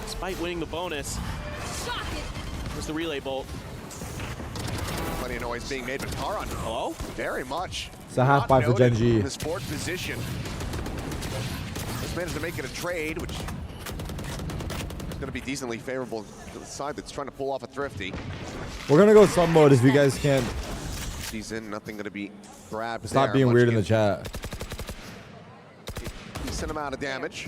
despite winning the bonus. There's the relay bolt. Plenty of noise being made, but Karan, Hello? very much. It's a half not buy for noted GENG. in this forward position. Just managed to make it a trade, which is going to be decently favorable to the side that's trying to pull off a thrifty. We're gonna go sub mode if you guys can't She's in, nothing going to be grabbed. stop there. being weird in the Munchkin, chat. decent amount of damage.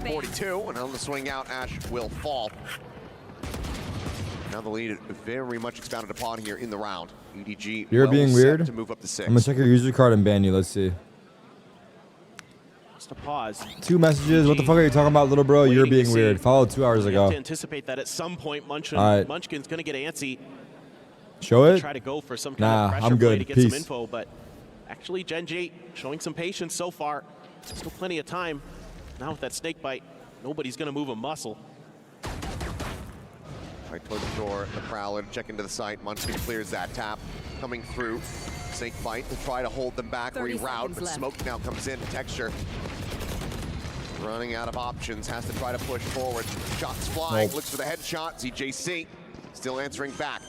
42, and on the swing out, Ash will fall. Now the lead very much expounded upon here in the round. EDG You're well being set weird. to move up to 6. I'm gonna check your user card and ban you. Let's see. Just a pause. 2 messages. What the fuck are you talking about, little bro? You're Waiting to being see. weird. Followed 2 hours You have ago. to anticipate that at some point All right. Munchkin's going to get antsy. Show it. Try to go for some kind Nah, of pressure I'm play good. to get Peace. some info, but actually GENG showing some patience so far. Still plenty of time. Now with that snake bite, nobody's going to move a muscle. Right toward the door, the Prowler check into the site. Munchkin clears that tap. Coming through. Snake bite to try to hold them back, 30 reroute, seconds but left. smoke now comes in. Texture running out of options, has to try to push forward. Shots flying, Nope. looks for the headshot. ZJC still answering back.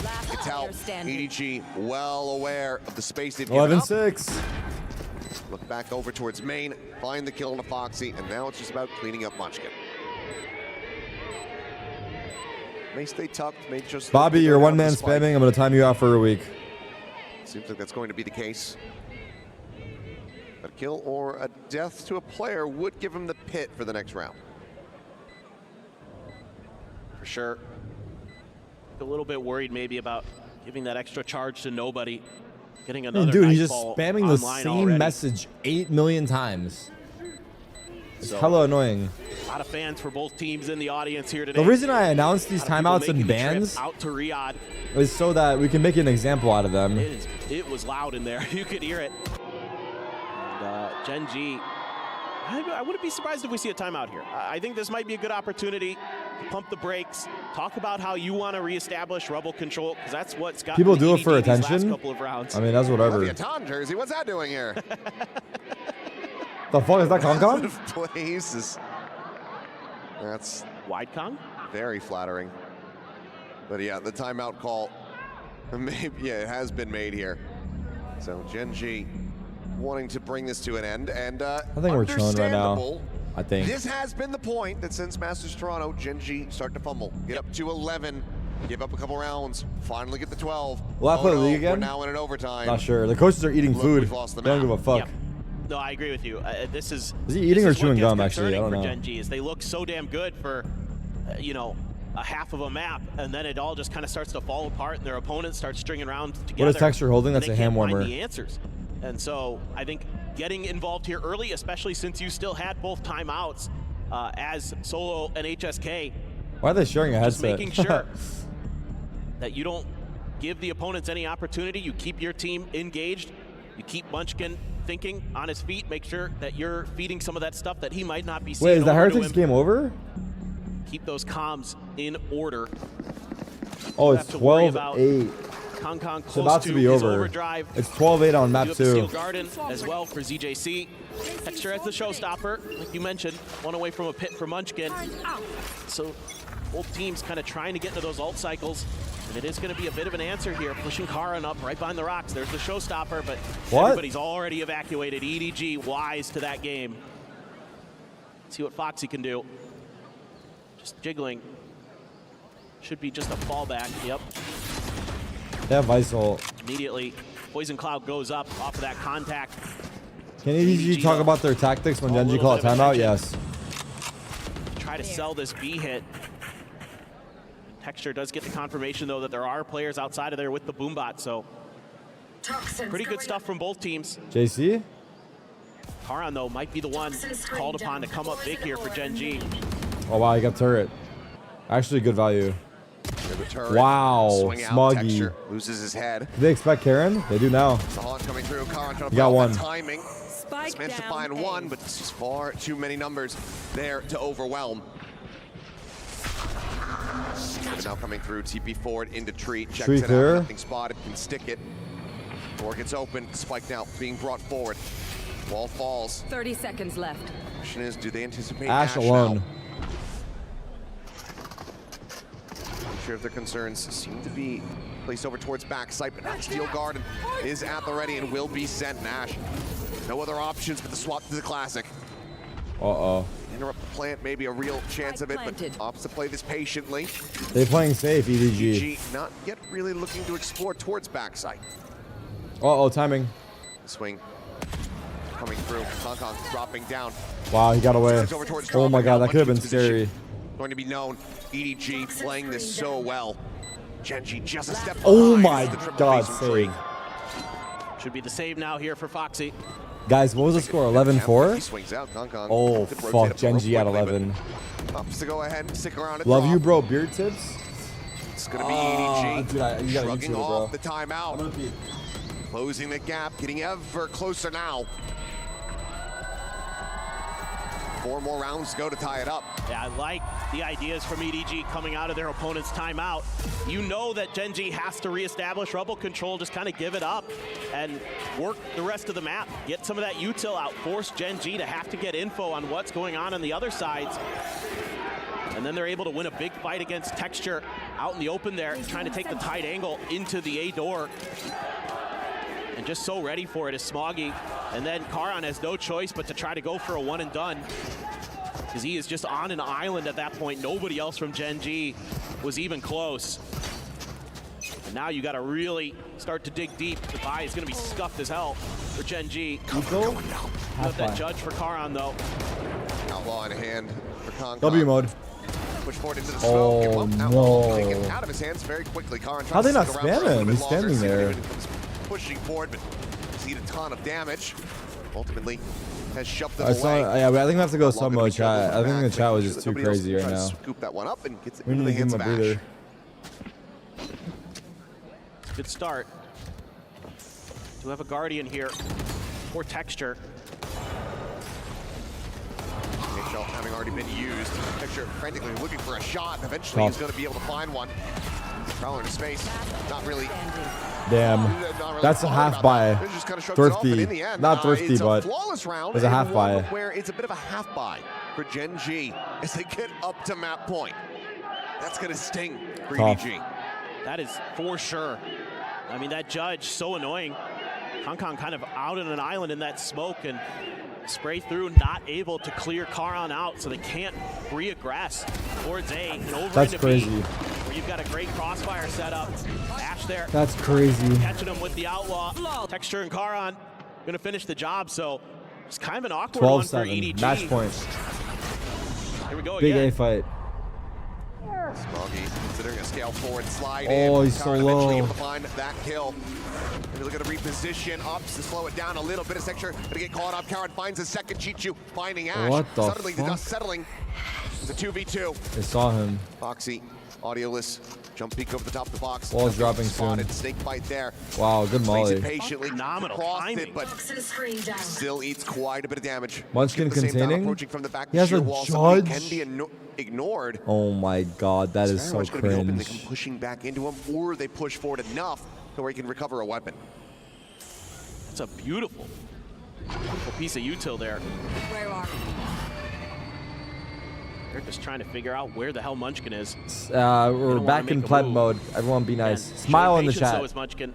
Last You can tell player standing. EDG well aware of the space they've given up. 11-6. Look back over towards main, find the kill on the Foxy, and now it's just about cleaning up Munchkin. May stay tucked, may just... Bobby, figure you're out one man the spike. spamming. I'm gonna time you out for a week. Seems like that's going to be the case. A kill or a death to a player would give him the pit for the next round. For sure. A little bit worried maybe about giving that extra charge to nobody. Getting another Dude, he's nice just ball spamming the online same already. message 8 million times. It's So- hella annoying. A lot of fans for both teams in the audience here today. The reason I announced these A lot of people timeouts making and the trip bans out to Riyadh. is so that we can make an example out of them. It was loud in there. You could hear it. And GENG, I wouldn't be surprised if we see a timeout here. I think this might be a good opportunity to pump the brakes, talk about how you want to reestablish rebel control, because that's what's got People do it for these last attention. couple of rounds. I mean, that's Oh, whatever. the Atan jersey, what's that doing here? The fuck is that, Kong? Place is... That's Wide Kong? very flattering. But yeah, the timeout call, maybe, yeah, it has been made here. So GENG wanting to bring this to an end, and I think we're chilling right now. understandable. I think. This has been the point that since Masters Toronto, GENG start to fumble. Get up to 11, give up a couple rounds, finally get the 12. Will I play the league We're again? now in an overtime. Not sure. The coaches are eating Look, food. we've lost the They don't map. give a fuck. Yep. No, I agree with you. This is. Is he eating this or chewing what gets gum, actually? I concerning don't for know. GENG is they look so damn good for, you know, a half of a map, and then it all just kind of starts to fall apart, and their opponents start stringing rounds together. What is Texture holding? and That's they a hand can't find warmer. the answers. And so I think getting involved here early, especially since you still had both timeouts as Solo and HSK, Why are they sharing a just headset? making sure that you don't give the opponents any opportunity. You keep your team engaged. You keep Munchkin thinking on his feet. Make sure that you're feeding some of that stuff that he might not be seeing. Wait, is the over to Heretics him. game over? Keep those comms in order. Oh, You it's have to worry about 12-8. Kong Kong It's close about to be his over. overdrive. It's 12-8 on You map have the Steel 2. Garden as well for ZJC. Texture as the showstopper, like you mentioned, one away from a pit for Munchkin. So both teams kind of trying to get into those ult cycles, and it is going to be a bit of an answer here, pushing Karan up right behind the rocks. There's the showstopper, but What? everybody's already evacuated. EDG wise to that game. See what Foxy can do. Just jiggling. Should be just a fallback. Yep. They have Vice ult. Immediately, Poison Cloud goes up off of that contact. Can EDG talk about their tactics when A GENG little call a bit of timeout? attention. Yes. Try to sell this B hit. Texture does get the confirmation, though, that there are players outside of there with the Boombot, so pretty good stuff from both teams. JC? Karan, though, might be the one called upon to come up big here for GENG. Oh, wow, you got turret. Actually, good value. To the turret. Wow, Swing out, Smoggy. Texture loses his head. Do they expect Karen? They do now. The haunt coming through. Karan trying to You got put one. the timing. Spike Just managed to down find A. one, but it's just far too many numbers there to overwhelm. But now coming through, TP forward into tree, checks Tree it clear. out, nothing spotted, can stick it. Door gets open, spike now being brought forward. Wall falls. 30 seconds left. Question is, do they anticipate Ash Ash alone. now? I'm sure if their concerns seem to be placed over towards backside, but now Steel Garden is at the ready and will be sent. Nash, no other options but the swap to the classic. Uh-oh. Interrupt the plant, maybe a real chance of it, but Planted. opts to play this patiently. They playing safe, EDG. EDG not yet really looking to explore towards backside. Uh-oh, timing. Swing coming through. Kong dropping down. Wow, he got away. Turns over towards Oh my Drop, god, now that could have been punching position. scary. Going to be known. EDG playing this so well. Genji just a step Oh behind my as the triple god, face from Tarik. save. Should be the save now here for Foxy. Guys, what was the score? He 11-4? swings out. Kong Oh, could rotate fuck. up real Genji at quickly, 11. but Opts to go ahead and stick around. Love you, bro. Beard tips? It's going to be EDG. Dude, you gotta shrugging YouTube it, bro. off the timeout. Closing the gap, getting ever closer now. 4 more rounds to go to tie it up. Yeah, I like the ideas from EDG coming out of their opponent's timeout. You know that Genji has to reestablish rebel control, just kind of give it up and work the rest of the map. Get some of that util out, force Genji to have to get info on what's going on the other sides. And then they're able to win a big fight against Texture out in the open there, trying to take the tight angle into the A door. And just so ready for it is Smoggy. And then Karan has no choice but to try to go for a one and done, because he is just on an island at that point. Nobody else from Genji was even close. And now you got to really start to dig deep. The buy is going to be scuffed as hell for Genji. Eagle? Not that judge for Karan though. Outlaw in hand for Kong. W mode. Push forward into the smoke. Oh, Outlaw no. taken out of his hands very quickly. Karan How tries they to not stick around for a spam little him? bit He's longer, standing see there. if he comes pushing forward, but seen a ton of damage. Ultimately has shoved them I saw, away. yeah, but I think we have to go Long sub gonna be mode chat. careful I think the back, chat was making just sure too that nobody else crazy right tries now. to scoop that one up and gets it We into need the to give hands him of a breather. Ash. Good start. Do have a Guardian here for Texture. Shell having already been used. Texture frantically looking for a shot, and eventually he's going to be able to find one. Prowler into space. Not really. Damn. Not really That's a bothered half about buy. that. It just kind of shrugs it off, and Thrifty. in the end, Not thrifty, it's a but flawless round. it's a half and one buy. Where it's a bit of a half buy for Gen G as they get up to map point. That's going to sting for Tough. EDG. That is for sure. I mean, that judge, so annoying. Kong kind of out on an island in that smoke and spray through, not able to clear Karan out, so they can't re-aggress towards A and over That's into crazy. B, where you've got a great crossfire setup. Ash there, That's crazy. catching him with the outlaw. Texture and Karan gonna finish the job, so it's kind of an awkward one for 12-7. EDG. Match point. Here we go Big again. A fight. Smoggy considering a scale forward slide Oh, in. he's so Karan eventually low. able to find that kill. Maybe look at a reposition, ups to slow it down a little bit of Texture, but to get caught up. Karan finds a second Chichu, finding Ash. What the Suddenly the fuck? dust settling. It's a 2v2. They saw him. Foxy, audioless, jump peek over the top of the box. Wall's dropping Spotted, soon. snake bite there. Wow, good Plays it molly. patiently, Phenomenal crossed timing. it, but still eats quite a bit of damage. Munchkin At the same time, containing? approaching from the back, He has sheer a wall, somebody judge? can be ignored. Oh my god, that is Very so much gonna be hoping they cringe. come pushing back into him, or they push forward enough to where he can recover a weapon. It's a beautiful piece of util there. Where are you? They're just trying to figure out where the hell Munchkin is. We're wanna back in make a pleb move. mode. Everyone be nice. And Smile in the patience, chat. So is Munchkin.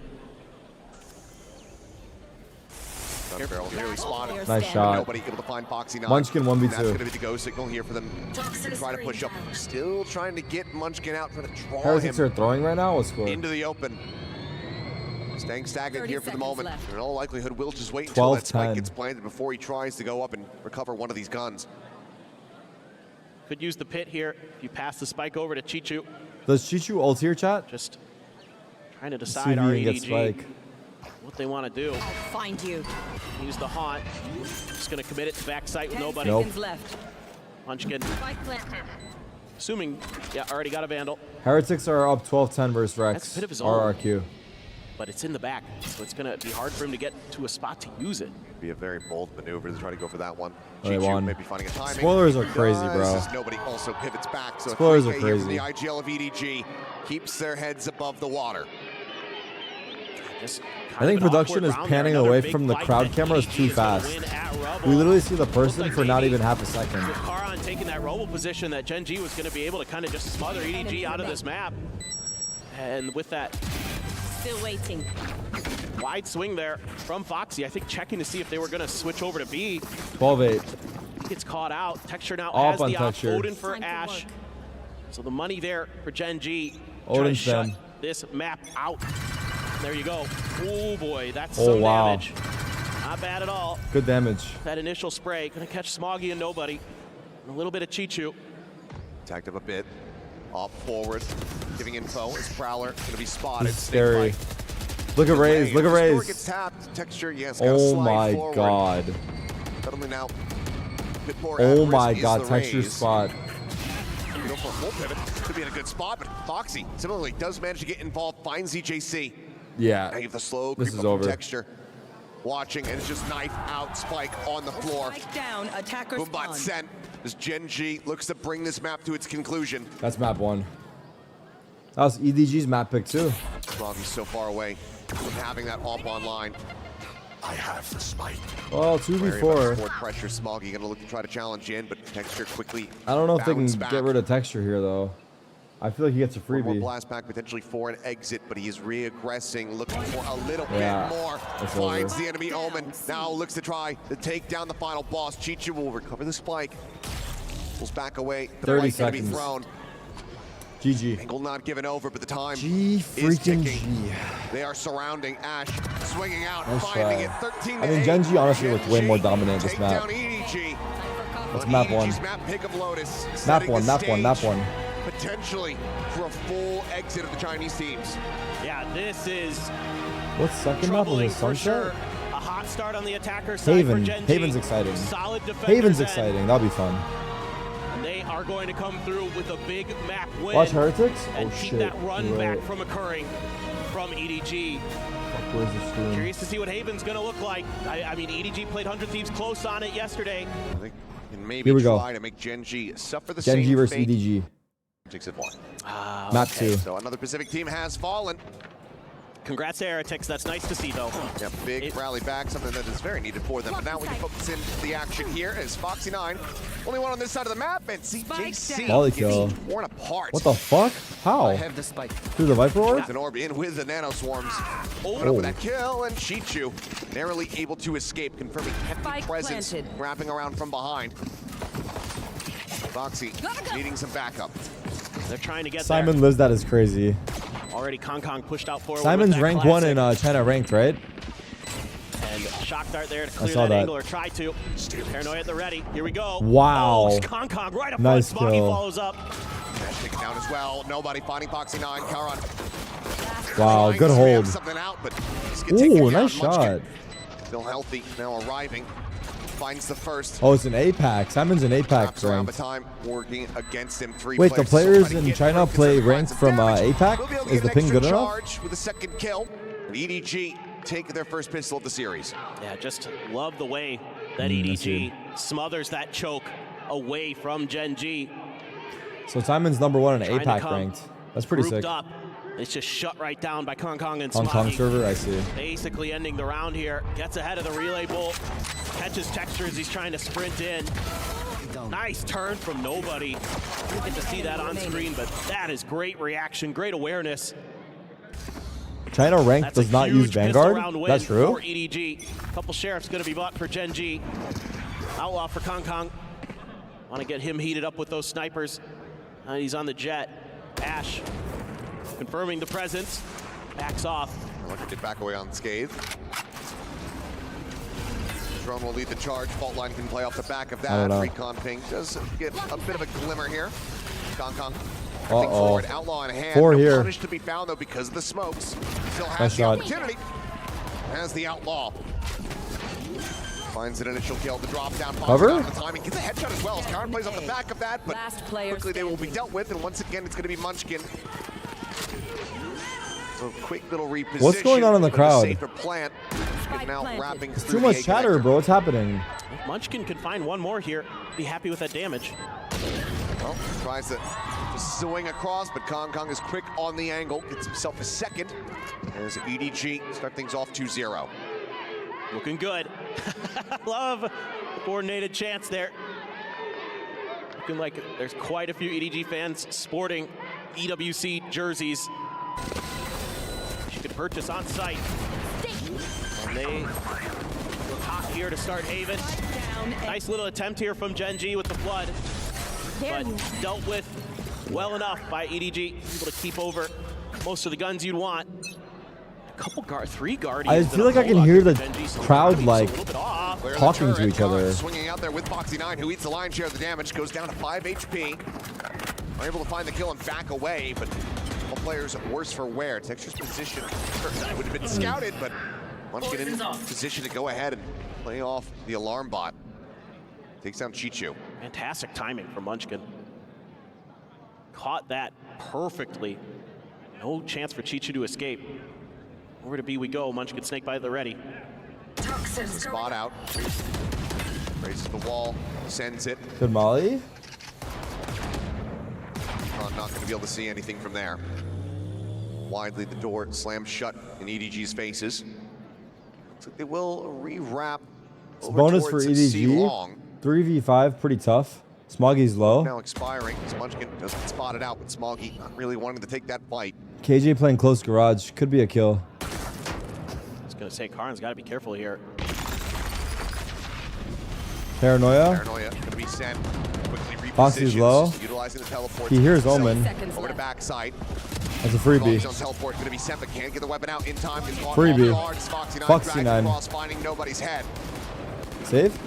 Gun barrel nearly spotted. Nice shot. Nobody able to find Foxy now. Munchkin 1v2. That's going to be the go signal here for them to try to push up. Still trying to get Munchkin out, trying to draw Heretics him are throwing right now. What's score? into the open. Staying stagnant 30 here for the seconds moment. left. In all likelihood, we'll just wait until that spike 12-10. gets planted before he tries to go up and recover one of these guns. Could use the pit here if you pass the spike over to Chichu. Does Chichu ult here, chat? Just trying to See if decide our he can get EDG spike. what they want to do. I'll find you. Use the haunt. Just going to commit it to backside with 10 nobody. Nope. seconds left. Munchkin, Spike planted. assuming, yeah, already got a Vandal. Heretics are up 12-10 versus That's Rex. a bit of his own. RRQ. but it's in the back, so it's going to be hard for him to get to a spot to use it. Be a very bold maneuver to try to go for that one. Oh, they Chichu won. maybe finding a timing. Spoilers are He crazy, does, bro. as nobody also pivots back. So Spoilers are 3K here from crazy. the IGL of EDG keeps their heads above the water. Just I think production is panning away from the crowd cameras too fast. We literally see the person for not even half a second. With Karan taking that robo position that Gen G was going to be able to kind of just smother EDG out of this map. And with that Still waiting. wide swing there from Foxy, I think checking to see if they were going to switch over to B. 12-8. Gets caught out. Texture now Off has on the op. Texture. Odin for Time to Ash. work. So the money there for Gen G. Odin's Trying to shut done. this map out. There you go. Oh boy, that's Oh, some wow. damage. Not bad at all. Good damage. That initial spray gonna catch Smoggy and nobody. And a little bit of Chichu. Tagged up a bit. Off forward. Giving info. Is Prowler going to be spotted? This is Snake scary. fight. Look at Raze. Look at Door Raze. gets tapped. Texture, yes. Gotta Oh slide my forward. god. Suddenly now. Bit more Oh at my risk is god. the Texture Raze. spot. Go for a full pivot. Could be in a good spot, but Foxy similarly does manage to get involved. Finds EJC. Yeah. Now you have the slow This creep is up over. from Texture. Watching, and it's just knife out, Spike on the floor. Spike down. Attacker Boombot spawn. sent as Gen G looks to bring this map to its conclusion. That's map 1. That was EDG's map pick too. Smoggy's so far away from having that op online. I have the spike. Well, Very 2v4. much forward pressure. Smoggy gonna look to try to challenge in, but Texture quickly. I don't know if they can bounced back. get rid of Texture here though. I feel like he gets a One more freebie. blast back potentially for an exit, but he is re-aggressing, looking for a little Yeah, bit more. it's Finds over. the enemy Omen. Now looks to try to take down the final boss. Chichu will recover the spike. Pulls back away. The 30 spike's gonna be seconds. thrown. GG. Angle not given over, but the time G is freaking ticking. G. They are surrounding Ash, swinging out, Nice finding try. it 13 I mean, Gen G honestly looked way more dominant this take map. down EDG. That's On map 1. EDG's map pick of Lotus. Map setting 1, the map 1, map stage 1. Potentially for a full exit of the Chinese teams. Yeah, this is What's second map? Was troubling it for Sunset? sure. A hot start on the attacker side Haven. for Gen G. Haven's exciting. Solid defenders. Haven's in. exciting. That'll be fun. And they are going to come through with a big map win. Watch Heretics? And Oh keep shit. that run You're back right. from occurring from EDG. Fuck, where's the stream? Curious to see what Haven's going to look like. I mean, EDG played 100 Thieves close on it yesterday. I think can maybe Here we go. try to make Gen G suffer the Gen same G versus fate. EDG. Jinx had won. Map 2. So another Pacific team has fallen. Congrats to Heretics. That's nice to see, though. Yeah, big rally back, something that is very needed for them. But now we can focus in the action here as Foxy9, only one on this side of the map, and CJC Volley getting kill. torn apart. What the fuck? How? the spike. Through the Viper Orb? An orb in with the nano swarms. Open Oh. up with that kill, and Chichu narrowly able to escape, confirming hefty Spike presence, planted. wrapping around from behind. Foxy needing some backup. They're trying to get Simon lives that is crazy. there. Already Kong Kong pushed out forward. Simon's with that rank 1 classic. in China ranked, right? And shock dart there to clear saw that that. angle, or try to. Paranoia at the ready. Here we go. Wow. Oh, Kong Kong right up Nice front. Smoggy kill. follows up. Dash taken down as well. Nobody finding Foxy9. Karan. Wow, trying good to have hold. something out, but just get taken Ooh, down. nice shot. Munchkin still healthy, now arriving. Finds the first. Oh, it's an APAC. Simon's an APAC Wraps around ranked. the time, working against him. 3 Wait, the players players trying to in get China through, play consider ranked some from damage. APAC? We'll be able to Is get the an ping extra good enough? charge with a second kill. And EDG take their first pistol of the series. Yeah, just love the way that that's EDG smothers that choke away from Gen G. So Simon's number 1 in Trying to APAC come ranked. That's pretty Grouped sick. up. It's just shut right down by Kong Kong and Hong Kong Smoggy. server, I see. Basically ending the round here. Gets ahead of the relay bull. Catches Texture as he's trying to sprint in. Nice turn from nobody. Didn't get to see that on screen, but that is great reaction, great awareness. China ranked That's a does not huge use Vanguard? pistol round win That's true? For EDG. Couple sheriffs gonna be bought for Gen G. Outlaw for Kong Kong. Want to get him heated up with those snipers. He's on the jet. Ash confirming the presence. Backs off. Looking to get back away unscathed. Drone will lead the charge. Fault line can play off the back of I don't that. know. Recon ping does get a bit of a glimmer here. Kong Kong. Uh-oh. Forward, outlaw in hand. 4 no here. punish to be found though because of the smokes. Still has Nice the shot. opportunity. Has the outlaw. Finds an initial kill. The drop down. Cover? On the timing. Gets a headshot as well. As Karen plays off the back of that, but Last player quickly they will be standing. dealt with. And once again, it's going to be Munchkin. So quick little reposition. What's going on in the but a crowd? Safer plant. And now wrapping through Too the much A chatter, connector. bro. What's happening? If Munchkin can find one more here, be happy with that damage. Well, tries to swing across, but Kong is quick on the angle. Gets himself a second. There's EDG. Start things off 2-0. Looking good. Love the coordinated chance there. Looking like there's quite a few EDG fans sporting EWC jerseys. You could purchase on site. And they look hot here to start Haven. Nice little attempt here from GENG with the flood, but dealt with well enough by EDG. Able to keep over most of the guns you'd want. A couple three guardians. I feel like I can hear the crowd like talking to each other. Swinging out there with Foxy9, who eats the lion's share of the damage, goes down to 5 HP. Are able to find the kill and back away, but all players worse for wear. Texture's position would have been scouted, but Munchkin in position to go ahead and play off the alarm bot. Takes down Chichu. Fantastic timing from Munchkin. Caught that perfectly. No chance for Chichu to escape. Over to B we go. Munchkin snake by the ready. Spot out. Raises the wall, sends it. Good Molly. Not going to be able to see anything from there. Widely the door slams shut in EDG's faces. Looks like they will rewrap. Bonus for EDG. 3v5, pretty tough. Smoggy's low. Now expiring. Munchkin doesn't spot it out, but Smoggy not really wanting to take that fight. KJ playing close garage. Could be a kill. I was going to say, Karin's got to be careful here. Paranoia. Paranoia going to be sent. Quickly Foxy's repositions, low. utilizing the teleport. He hears Omen. Over to backside. That's a freebie. On teleport, going to be sent, but can't get the weapon out in time. Freebie. Foxy9. Finding nobody's head. Save.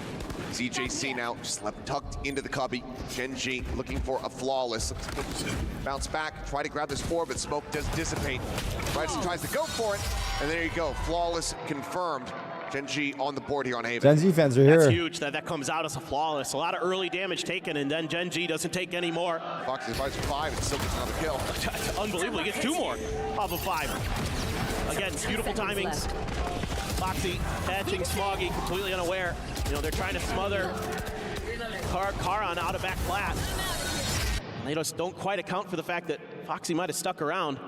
ZJC now just left tucked into the cubby. GENG looking for a flawless. Bounce back, try to grab this four, but smoke does dissipate. Bryson tries to go for it, and there you go. Flawless confirmed. GENG on the board here on Haven. GENG fans are here. That's huge that comes out as a flawless. A lot of early damage taken, and then GENG doesn't take any more. Foxy fights for 5 and still gets another kill. Unbelievable, he gets 2 more off of 5. Again, beautiful timings. Foxy catching Smoggy, completely unaware. You know, they're trying to smother Karan out of back flat. And they just don't quite account for the fact that Foxy might have stuck around.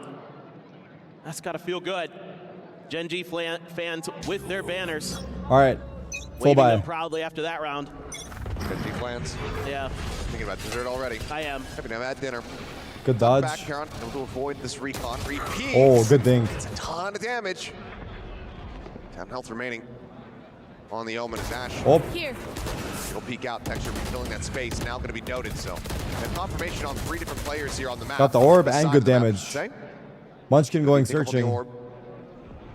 That's got to feel good. GENG fans with their banners. All right, full Waving buy. them proudly after that round. GENG plans. Yeah, Thinking about dessert already. I am. Happy to have had dinner. Good dodge. Back, Karan, able to avoid this recon. Repeats. Oh, good thing. It's a ton of damage. 10 health remaining on the Omen and Dash. Oh, Here. It'll peek out. Texture refilling that space. Now going to be noted. So, and confirmation on 3 different players here on the map. got the orb This and side good of the map, damage. say. Munchkin going Pick up on the searching. orb.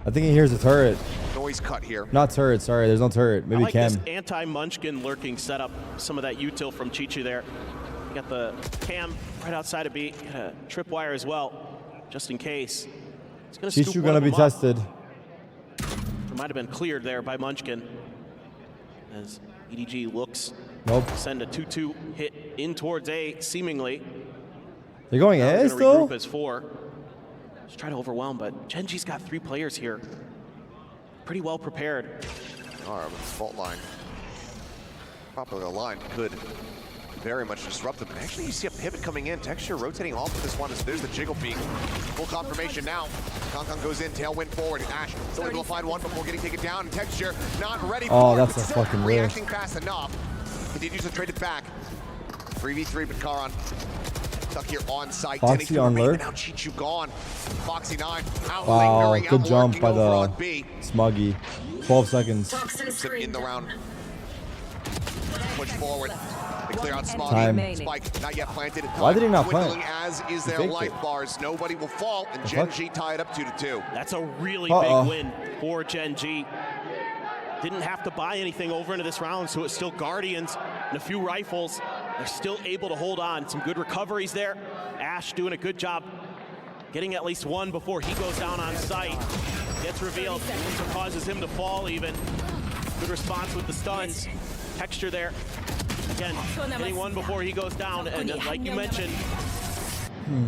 I think he hears a turret. Noise cut here. Not turret, sorry. There's no turret. I Maybe like Cam. this anti-Munchkin lurking setup. Some of that util from Chichu there. Got the cam right outside of B. Got a tripwire as well, just in case. It's gonna Chichu gonna be tested. It might have been cleared there by Munchkin. As EDG looks Nope. to send a 2-2 hit in towards A, seemingly. They're going Now A they're gonna still? regroup as 4. Just try to overwhelm, but GENG's got 3 players here. Pretty well prepared. All right, with this fault line. Properly aligned could very much disrupt them. Actually, you see a pivot coming in. Texture rotating off of this one. As there's the jiggle peak. Full confirmation now. Kong goes in, tailwind forward. Ash still able to find one before getting taken down. And Texture not ready Oh, for it, that's but a still fucking reacting risk. fast enough. Continues to trade it back. 3v3, but Karan stuck here on site. Foxy on lurk. Now Chichu gone. Foxy9 out Wow, lingering, good out jump lurking by over the on B. Smoggy. 12 seconds. In the round. Push forward. They clear out Smoggy. Time. Spike not yet planted. Why did he not plant? Dwindling as is their faked life it. bars. Nobody will fall, and fuck? GENG tied up 2-2. That's a really Uh-oh. big win for GENG. Didn't have to buy anything over into this round, so it's still Guardians and a few rifles. They're still able to hold on. Some good recoveries there. Ash doing a good job getting at least one before he goes down on site. Gets revealed, so causes him to fall even. Good response with the stuns. Texture there. Again, getting one before he goes down. And like you mentioned,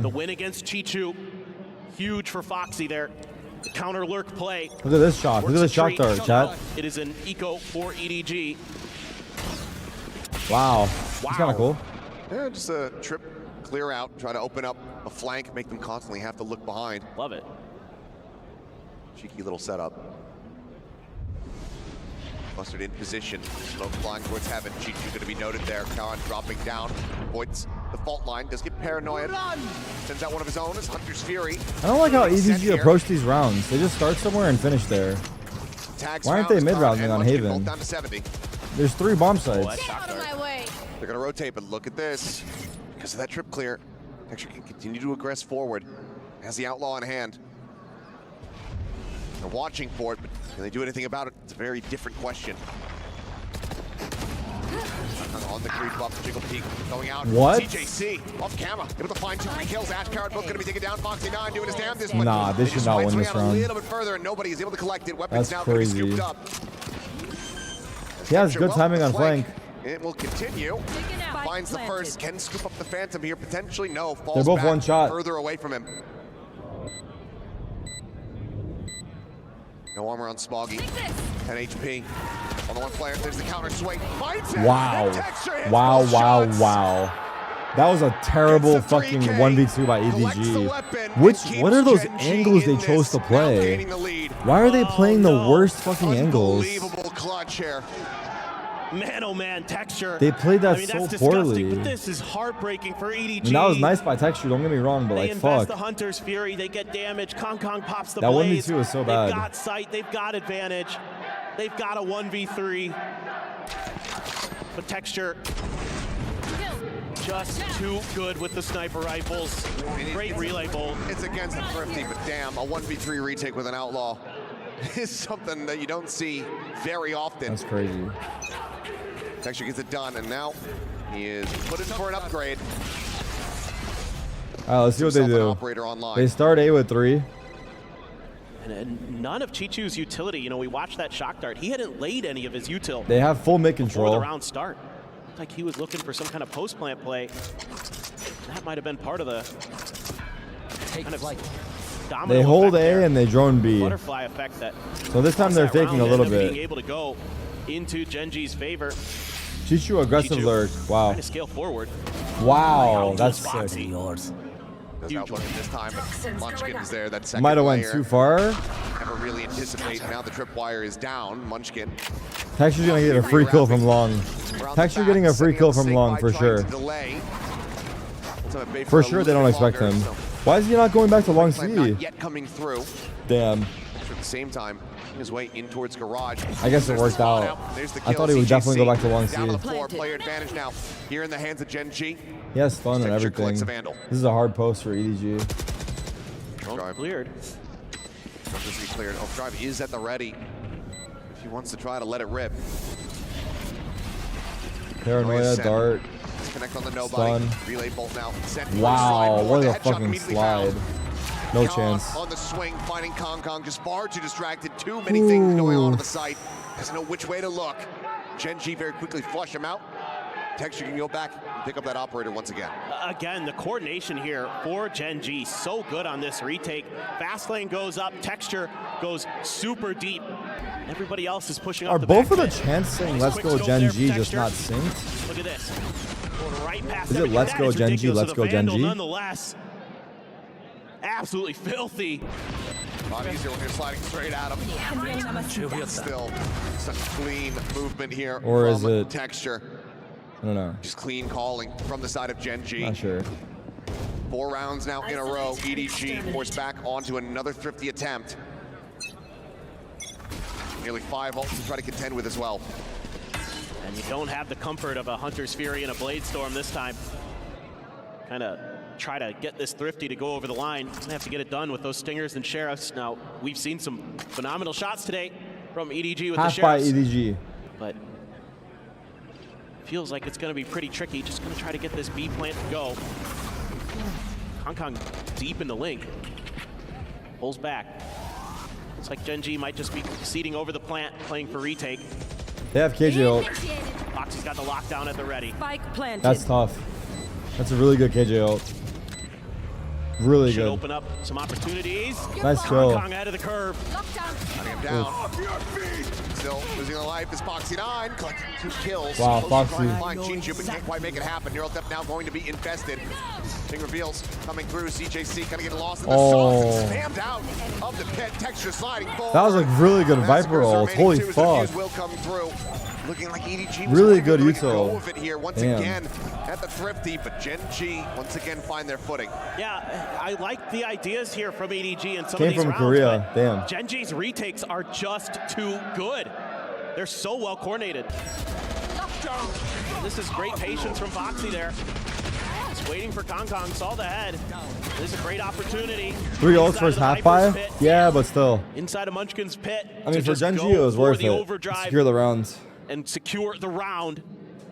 the win against Chichu, Huge for Foxy there. Counter lurk play. Look at this shot. Look at this shot dart, chat. It is an eco for EDG. Wow. It's kind of cool. Yeah, just a trip, clear out, try to open up a flank, make them constantly have to look behind. Love it. Cheeky little setup. Mustard in position. Smoke flying towards heaven. Chichu going to be noted there. Khan dropping down. Avoids the fault line. Does get paranoid. Sends out one of his own as Hunter's Fury. I don't like how EDG approach these rounds. They just start somewhere and finish there. Tags Why aren't they rounds, mid-rounding and on Munchkin Haven? both down to 70. There's 3 bomb Oh, sites. that's shot dart. They're going to rotate, but look at this. Because of that trip clear, Texture can continue to aggress forward. Has the Outlaw in hand. They're watching for it, but can they do anything about it? It's a very different question. On the creep up, Jiggle Peak going out. What? TJC off camera, able to find 2 kills. Ash Carrot both going to be taken down. Foxy 9 doing his damnedest. but Nah, they should just not might win swing this out round. A little bit further, and nobody is able to collect it. Weapons That's now going to be crazy. scooped up. He has Texture good well timing the on flank. It will continue. Finds the first. Can scoop up the Phantom here potentially. No, falls They're both back one shot. further away from him. No armor on Smoggy. 10 HP. On the one player, there's the counter swing. Finds it. Wow. Texture hits Wow, both wow, shots. wow. That was a terrible Gets the fucking 3K, 1v2 by collects the EDG. weapon, What and are those keeps Gen G angles they in chose this, to now play? gaining the lead. Why are they playing the no. worst fucking angles? Unbelievable clutch here. Man, oh man, Texture. They played that I mean, so that's disgusting, poorly. but this is heartbreaking for EDG. And that was nice by Texture, don't get me wrong, but They like, invest fuck. the Hunter's Fury, they get damage. Kong Kong pops the That blades. 1v2 is so bad. They've got sight, they've got advantage. They've got a 1v3. But Texture just too good with the sniper rifles. Great relay bolt. It's against the Thrifty, but damn, a 1v3 retake with an Outlaw is something that you don't see very often. That's crazy. Texture gets it done, and now he is put in for an upgrade. All right, let's see what they Himself an do. operator online. They start A with 3. And none of Chichu's utility. You know, we watched that shock dart. He hadn't laid any of his util They have full mid before the control. round start. Looked like he was looking for some kind of post plant play. That might have been part of the kind of domino They hold effect A there. and they drone B. Butterfly effect that. So this time they're that round faking a little ended up bit. Being able to go into Gen G's favor. Chichu aggressive Chichu lurk. Wow. Trying to scale forward. Wow, that's Foxy. sick. Does outlook it this time, but Munchkin is there. That second Might have went layer. too far. Never really anticipate. Now the tripwire is down. Munchkin. Texture's gonna get a free kill from long. Around Texture the getting back, a free setting kill up the from long snake for by trying sure. to delay. Ultimate bait For a sure they little don't bit expect longer, him. so Why is he not going back to long Flank C? not yet coming through. Damn. At the same time, his way in towards garage. I guess it There's worked the spawn out. There's the I kill. thought he would CJC definitely go back to long down to the C. floor. Player advantage now. Here in the hands of Gen G. He has stun and Texture everything. collects a Vandal. This is a hard post for EDG. Drive. Cleared. Just to be cleared. Overdrive is at the ready. If he wants to try to let it rip. Paranoia, Send. dart. Disconnect on the nobody. Stun. Relay bolt now. Sent Wow, slide. what The a headshot fucking immediately slide. found. No Kong chance. on the swing, finding Kong Kong just far too distracted. Too many things going on the site. Doesn't know which way to look. Gen G very quickly flush him out. Texture can go back and pick up that operator once again. Again, the coordination here for Gen G, so good on this retake. Fast lane goes up, Texture goes super deep. Everybody else is pushing up Are the both of back the end. chants saying Nice let's quick go scope Gen there for G just Texture. not synced? Look at this. Going right past Is it everything. let's That go is Gen G, ridiculous. let's The go Gen Vandal G? Nonetheless, absolutely filthy. A lot easier when you're sliding straight at him. Still, such clean movement here Or from is it- Texture. I don't know. Just clean calling from the side of Gen G. Not sure. 4 rounds now in a row. EDG forced back onto another thrifty attempt. Nearly 5 ults to try to contend with as well. And you don't have the comfort of a Hunter's Fury and a Blade Storm this time. Kind of try to get this Thrifty to go over the line. Gonna have to get it done with those Stingers and Sheriffs. Now, we've seen some phenomenal shots today from EDG with Half the by Sheriffs. EDG. But feels like it's going to be pretty tricky. Just going to try to get this B plant to go. Hong Kong deep in the link. Pulls back. Looks like Gen G might just be seeding over the plant, playing for retake. They have KJ ult. Foxy's got the lockdown at the ready. Spike planted. That's tough. That's a really good KJ ult. Really should good. open up some opportunities. Nice kill. Kong out of the curve. Hunting him down. Still losing a life is Foxy9, collecting 2 kills. Wow, Close to Foxy. trying to find Jinju, but can't quite make it happen. Neural Theft now going to be infested. Big reveals coming through. CJC kind of getting lost in the sauce and spammed out of the pit. Texture sliding forward. That was like really good Viper ult. Holy fuck. Will come through. Looking like EDG was Really going to good make a util. go of it here once Damn. again at the Thrifty, but Gen G once again find their footing. Yeah, I like the ideas here from EDG and some Came of these from rounds, Korea. but Damn. Gen G's retakes are just too good. They're so well coordinated. This is great patience from Foxy there. Just waiting for Kong. Saw the head. This is a great opportunity. 3 ults Inside for his of the half Viper's buy? pit. Yeah, but still. Inside of Munchkin's pit. I mean, to for just Gen G, go it was for worth the it. overdrive Secure the rounds. and secure the round.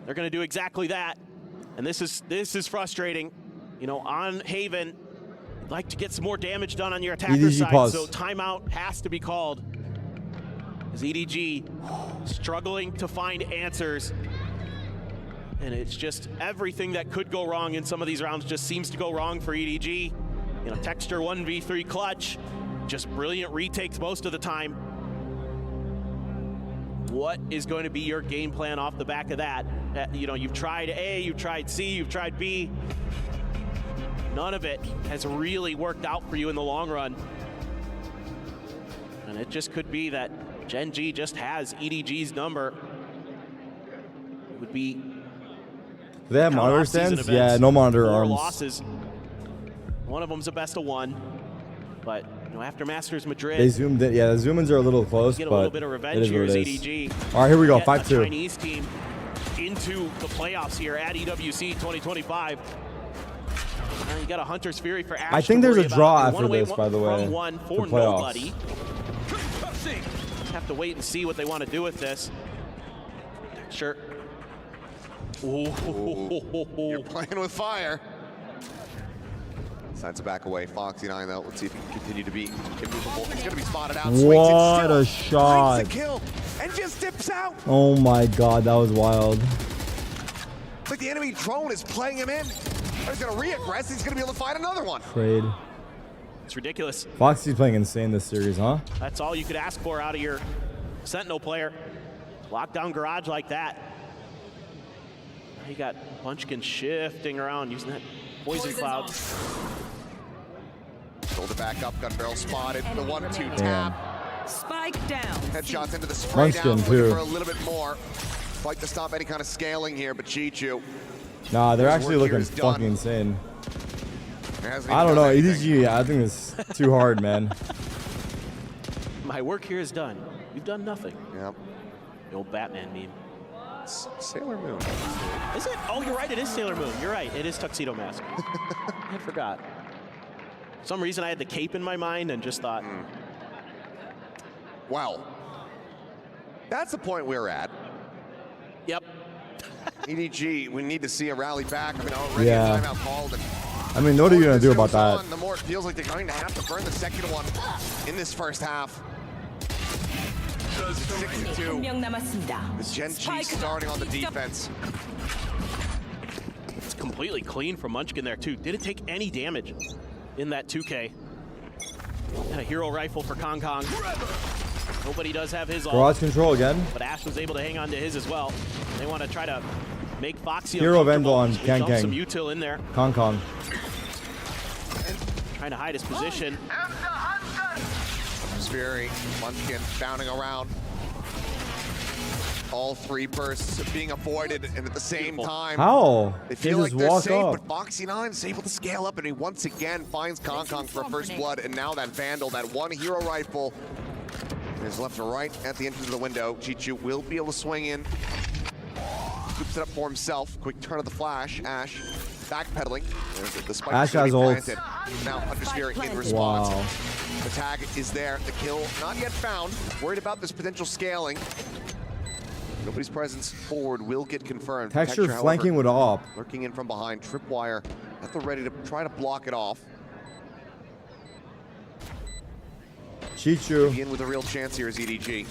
They're going to do exactly that. And this is frustrating. You know, on Haven, you'd like to get some more damage done on your attacker EDG side, pause. so timeout has to be called. As EDG struggling to find answers. And it's just everything that could go wrong in some of these rounds just seems to go wrong for EDG. You know, Texture 1v3 clutch, just brilliant retakes most of the time. What is going to be your game plan off the back of that? You know, you've tried A, you've tried C, you've tried B. None of it has really worked out for you in the long run. And it just could be that Gen G just has EDG's number. It would be Do they have count monitor off-season stands? events, Yeah, no monitor 4 arms. losses. One of them's a best of 1. But you know, after Masters Madrid, They zoomed in. Yeah, the zoom-ins are a little close, get a but little bit of it revenge is here what as it is. EDG. All right, here we go. Get a 5-2. Chinese team into the playoffs here at EWC 2025. You got a Hunter's Fury for Ash. I think to there's worry a draw about. after One away this, by the way, From one for for playoffs. nobody. Just have to wait and see what they want to do with this. Sure. You're playing with fire. Decides to back away. Foxy9 though. Let's see if he can continue to be immovable. He's going to be spotted out. Swings it What still. a shot. Finds the kill and just dips out. Oh my god, that was wild. It's like the enemy drone is playing him in. He's going to re-aggress. He's going to be able to find another one. Trade. It's ridiculous. Foxy's playing insane this series, huh? That's all you could ask for out of your Sentinel player. Lockdown garage like that. You got Munchkin shifting around using that poison cloud. Shoulder back up, gun barrel spotted. The 1-2 Damn. tap. Spike down. Headshots into the spray Munchkin, down. too. Looking for a little bit more. Fight to stop any kind of scaling here, but Chichu. Nah, they're His actually work here looking is done. fucking insane. Hasn't I even don't know. done anything. EDG, yeah, I think it's too hard, man. My work here is done. You've done nothing. Yep. The old Batman meme. It's Sailor Moon. Is it? Oh, you're right. It is Sailor Moon. You're right. It is Tuxedo Mask. I forgot. For some reason, I had the cape in my mind and just thought, Well, that's the point we're at. yep. EDG, we need to see a rally back. I mean, already Yeah. a timeout called. And I mean, what are you going to do about that? on, the more it feels like they're going to have to burn the second one in this first half. 6-2. 한 명 남았습니다. With Gen G starting on the defense. It's completely clean from Munchkin there, too. Didn't take any damage in that 2K. And a hero rifle for Kong. Nobody does have his ult, Garage control again. but Ash was able to hang on to his as well. They want to try to make Foxy Hero uncomfortable. Vandal on So he Kang dumps Kang. some util in there, Kong. trying to hide his position. Fury, Munchkin bouncing around. All 3 bursts being avoided, and at the same time, How? they feel just like they're walk safe, up. but Foxy9 is able to scale up, and he once again finds Kong for first blood, and now that Vandal, that one hero rifle, is left right at the entrance of the window. Chichu will be able to swing in. Scoops it up for himself. Quick turn of the flash. Ash backpedaling. There's the spike Ash is gonna has be ult. planted. Now Hunter's Fury in response. Wow. The tag is there. The kill not yet found. Worried about this potential scaling. Nobody's presence forward will get confirmed. Texture however, flanking with AWP. lurking in from behind. Tripwire at the ready to try to block it off. Chichu. In with a real chance here is EDG.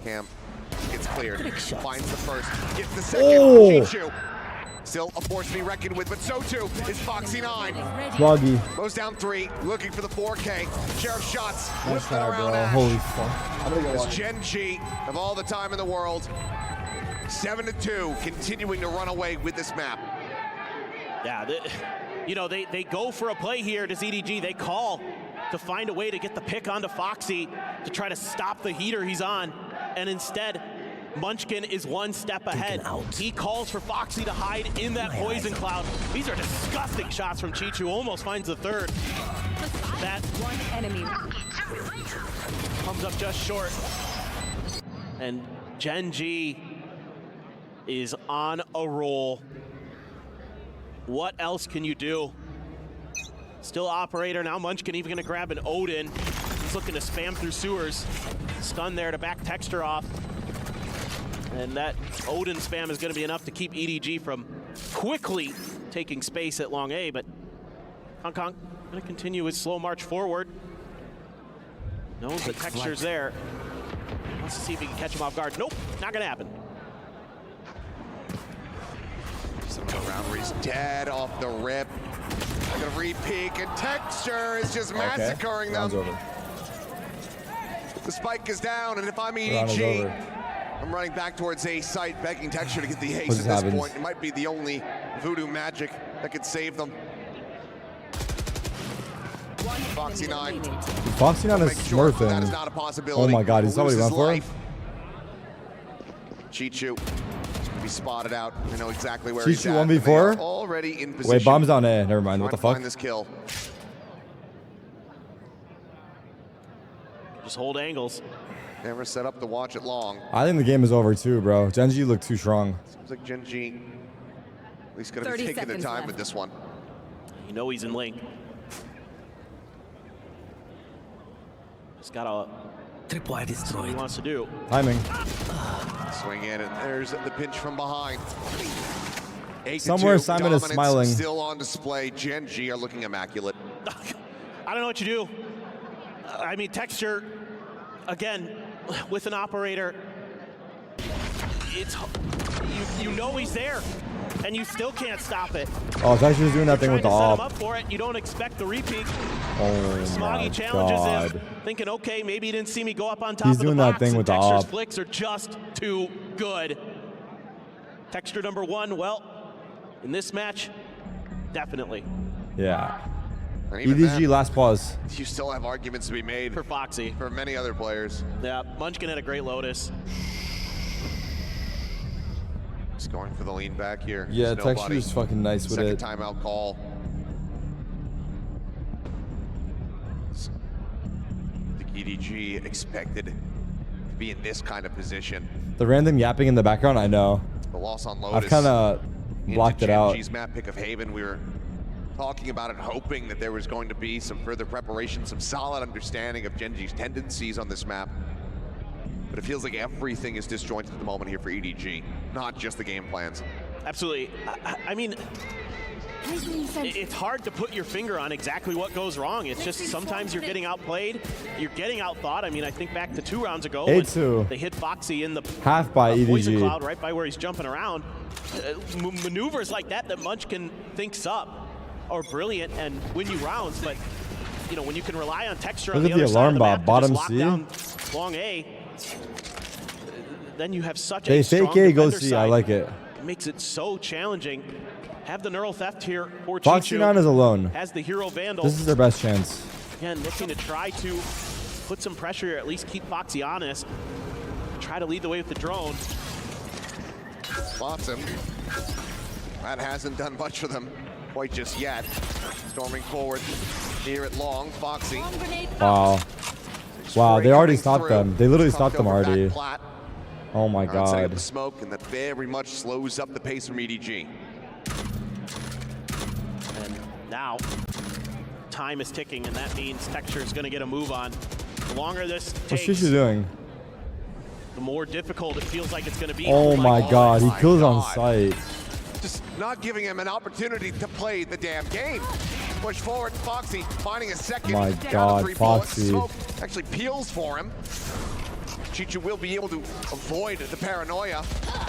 Cam gets cleared. Finds the first. Gets the second. Oh. Chichu Still a force to be reckoned with, but so too is Foxy 9. Swaggy. Goes down 3, looking for the 4K. Sheriff shots, Nice whipping try, around bro. Ash. Holy fuck. I'm gonna go As watch. Gen G have all the time in the world. 7-2, continuing to run away with this map. Yeah, they go for a play here to EDG. They call to find a way to get the pick onto Foxy to try to stop the heater he's on. And instead, Munchkin is one step ahead. He calls for Foxy to hide in that poison cloud. These are disgusting shots from Chichu. Almost finds the third. That One enemy. comes up just short. And Gen G is on a roll. What else can you do? Still operator, now Munchkin even gonna grab an Odin. He's looking to spam through sewers. Stun there to back Texture off. And that Odin spam is gonna be enough to keep EDG from quickly taking space at long A, but Kong Kong gonna continue his slow march forward. Knows the Texture's there. Wants to see if he can catch him off guard. Nope, not gonna happen. Some round where he's dead off the rip. I'm gonna re-peek, and Texture is just massacring them. Round's over. The spike is down, and if I'm Round is EDG, over. I'm running back towards A site, begging Texture to get the ace What at this happens? point. It might be the only voodoo magic that could save them. One Foxy enemy 9. remaining. Foxy 9 is Make sure that is smurfing. not a possibility. Oh my god, he's He'll lose already his went for him? life. Chichu. Be spotted out. I know exactly where Chichu he's at. 1v4? and they are already in position. Wait, bomb's on A. Never mind. Trying What the to fuck? find this kill. Just hold angles. Never set up to watch it long. I think the game is over too, bro. Gen G looked too strong. Seems like Gen G at least gonna be 30 taking their seconds time left. with this one. You know he's in link. Just gotta see what he wants to do. Timing. Swing in, and there's the pinch from behind. 8-2, Somewhere Simon is dominance smiling. Still on display. Gen G are looking immaculate. I don't know what you do. I mean, Texture, again, with an operator, it's you know he's there, and you still can't stop it. Oh, Texture's doing that thing Trying with the to set him op. up for it. You don't expect the repeat. Oh my Smoggy challenges him, god. thinking, okay, maybe he didn't see me go up on top He's of the doing that box. thing and with the Texture's op. flicks are just too good. Texture number 1, well, in this match, definitely Yeah. And even EDG then, last pause. you still have arguments to be made for Foxy. for many other players. Yeah, Munchkin had a great Lotus. Just going for the lean back here. Yeah, There's nobody. Texture's fucking nice with Second it. timeout call. I think EDG expected to be in this kind of position. The random yapping in the background, I know. The loss on Lotus. I've kind of blocked it out. Genji's map pick of Haven. We were talking about it, hoping that there was going to be some further preparation, some solid understanding of Genji's tendencies on this map. But it feels like everything is disjointed at the moment here for EDG, not just the game plans. Absolutely. I mean, it's hard to put your finger on exactly what goes wrong. It's just sometimes you're getting outplayed, you're getting outthought. I mean, I think back to 2 rounds ago when 8-2. they hit Foxy in the Half by poison EDG. cloud right by where he's jumping around. Maneuvers like that Munchkin thinks up are brilliant and win you rounds, but you know, when you can rely on Texture on Look the at the other side alarm of the bot, map to bottom just lock C. down long A, then you have such They a strong fake A, go defender C. I side. like it. It makes it so challenging. Have the neural theft here for Foxy Chichu. 9 is alone. Has the hero Vandal. This is their best chance. Again, looking to try to put some pressure here, at least keep Foxy honest. Try to lead the way with the drone. Spots him. That hasn't done much for them quite just yet. Storming forward here at long, Foxy. Wow. Wow, they already Coming stopped through. them. They literally Tucked stopped them over back already. plat. Oh my Setting up god. the smoke, and that very much slows up the pace from EDG. And now, time is ticking, and that means Texture is going to get a move on. The longer this What's takes, Chichu doing? the more difficult it feels like it's going to be. Oh my god, he my kills on God. sight. Just not giving him an opportunity to play the damn game. Push forward, Foxy finding a second. My down to God, 3 bullets. Foxy. Smoke actually peels for him. Chichu will be able to avoid the paranoia.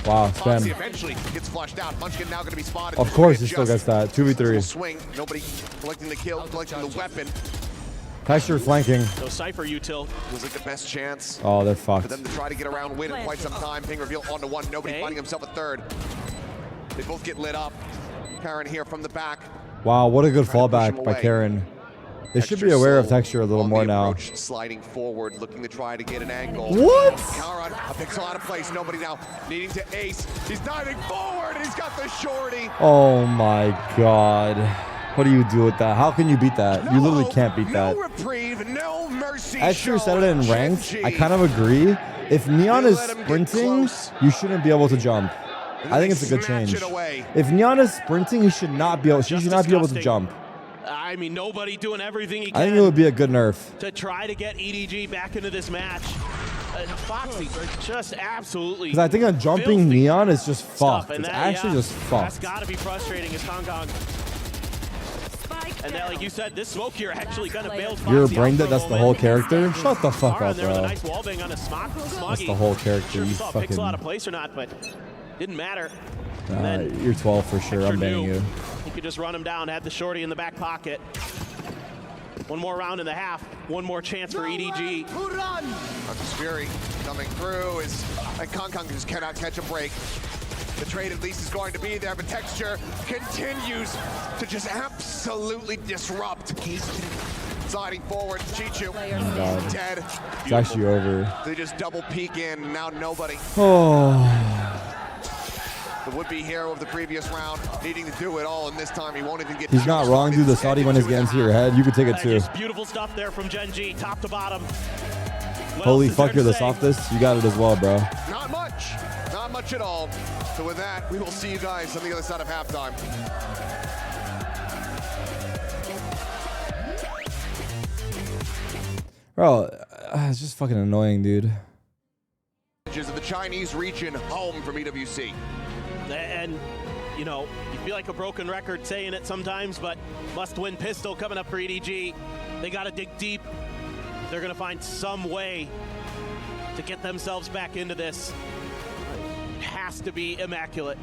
Wow, Foxy spam. eventually gets flushed out. Munchkin now going to be spotted. Of course, he still gets that. 2v3. Swing. Nobody collecting the kill, collecting the weapon. Texture flanking. So Cypher util. Feels like the best chance Oh, they're for fucked. them to try to get around win in quite some time. Ping reveal onto one. Nobody Okay. finding himself a third. They both get lit up. Karen here from the back. Wow, what a good Trying to push him fallback by away. Karen. They should be Texture aware of slow Texture a little on more the now. approach, sliding forward, looking to try to get an angle. What? Karen, a pixel out of place. Nobody now needing to ace. He's diving forward, and he's got the shorty. Oh my god. What do you do with that? How can you beat that? You literally hope, can't beat that. No reprieve, no mercy. Extra said it in shown. ranked. GG. I kind of agree. If Neon They is let him get sprinting, close. you shouldn't be able to jump. I think it's a good Snatch change. it away. If Neon is sprinting, he should not be able. He Just should not be able to disgusting. jump. I mean, nobody doing everything he I think it can would be a good nerf. to try to get EDG back into this match. Foxy just absolutely. Because I think on jumping filthy Neon is just stuff, fucked. and It's that- actually yeah, just That's fucked. got to be frustrating as Hong Kong. Spike And then, like you said, this smoke here actually kind of bailed Foxy You're out brain for dead. a That's the moment. whole character. Shut the fuck Tara up, there with a bro. nice wall bang on a Smoggy. That's the whole character. Sure You saw a pixel out of fucking. place or not, but didn't matter. And then You're 12 for sure. Hector I'm banning knew you. he could just run him down. Had the shorty in the back pocket. One more round and a half. One more chance for EDG. Marcus Fury coming through is, and Kong Kong just cannot catch a break. The trade at least is going to be there, but Texture continues to just absolutely disrupt. Sliding forward, Chichu God. dead. It's actually over. They just double peek in, now nobody. Oh. The would-be hero of the previous round needing to do it all, and this time he won't even get. He's not wrong, dude. The Saudi one is getting to your head. You could take it too. Just beautiful stuff there from Gen G, top to bottom. What Holy else is there fuck, you're to the say? softest. You got it as well, bro. Not much at all. So with that, we will see you guys on the other side of halftime. Bro, it's just fucking annoying, dude. Of the Chinese region, home from EWC. And, you know, you feel like a broken record saying it sometimes, but must-win pistol coming up for EDG. They got to dig deep. They're going to find some way to get themselves back into this. It has to be immaculate.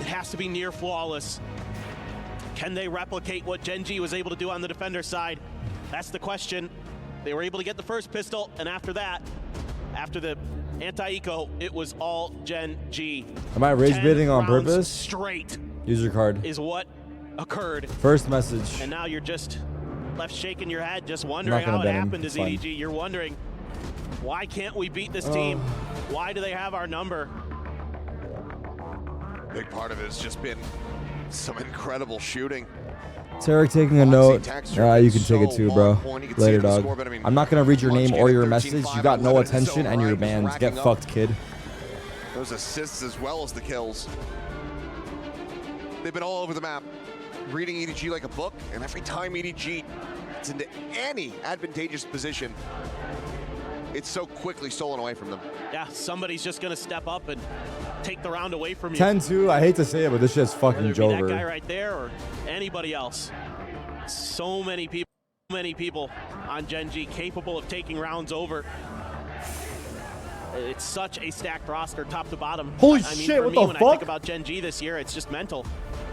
It has to be near flawless. Can they replicate what Gen G was able to do on the defender side? That's the question. They were able to get the first pistol, and after that, after the anti-eco, it was all Gen G. Am I rage 10 baiting on rounds purpose? Straight User card. is what occurred. First message. And now you're just left shaking your head, just wondering gonna how it bet him. happened as It's fine. EDG. You're wondering, why can't we beat this team? Why do they have our number? Big part of it has just been some incredible shooting. Tarik taking a note. You can take it too, bro. Later, dog. I'm not gonna read your name or your message. You got no attention and you're banned. Get fucked, kid. Those assists as well as the kills. They've been all over the map, reading EDG like a book, and every time EDG gets into any advantageous position, it's so quickly stolen away from them. Yeah, somebody's just gonna step up and take the round away from you. 10-2. I hate to say it, but this shit's Whether fucking it be that guy Jover. right there or anybody else. So many people on Gen G capable of taking rounds over. It's such a stacked roster, top to bottom. Holy I mean, shit, for what me, the when I fuck? think about Gen G this year, it's just mental.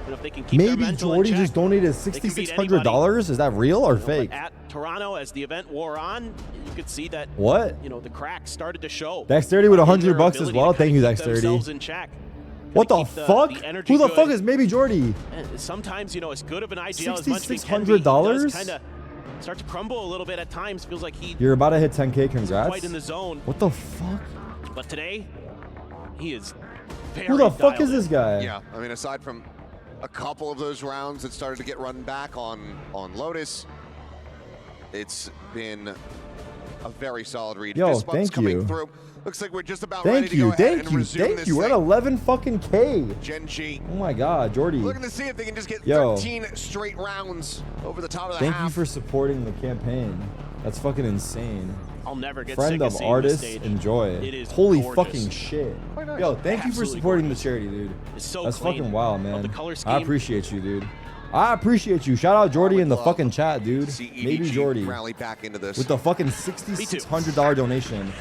And if they can keep their Maybe mental in Jordy check, just donated they can beat anybody. $6,600. Is that real or But fake? at Toronto, as the event wore on, you could see that What? the cracks started to show. Dexterity with in $100 their as ability well. to Thank you, keep Dexterity. themselves in check. What the Gotta keep fuck? energy Who the good. fuck is Maybe Jordy? And sometimes, as good of an IGL as Munchkin can be, $6,600? does kind of start to crumble a little bit at times. Feels like he You're about to hit 10K. isn't Congrats. quite in the zone. What the fuck? But today, he is very Who the fuck is dialed this guy? Yeah, I mean, aside from a couple of those rounds that started to get run back on Lotus, it's been a very solid read. Yo, Fist bumps thank coming you. through. Looks like we're just about ready Thank to go you. ahead Thank and you. resume Thank this you. We're at thing. 11 fucking K. Gen G Oh my god, Jordy. looking to see if they can just get Yo. 13 straight rounds over the top of the Thank half. you for supporting the campaign. That's fucking insane. I'll never get Friend sick of of seeing this artists, stage. enjoy. It is Holy gorgeous. fucking shit. Quite nice. Yo, thank you for Absolutely supporting gorgeous. the charity, dude. It's so That's clean. fucking wild, Love man. the color I scheme. appreciate you, dude. I appreciate you. Shout out Jordy in the Glove. fucking chat, dude. See Maybe EDG Jordy rally back into this. with the fucking $6,600 donation.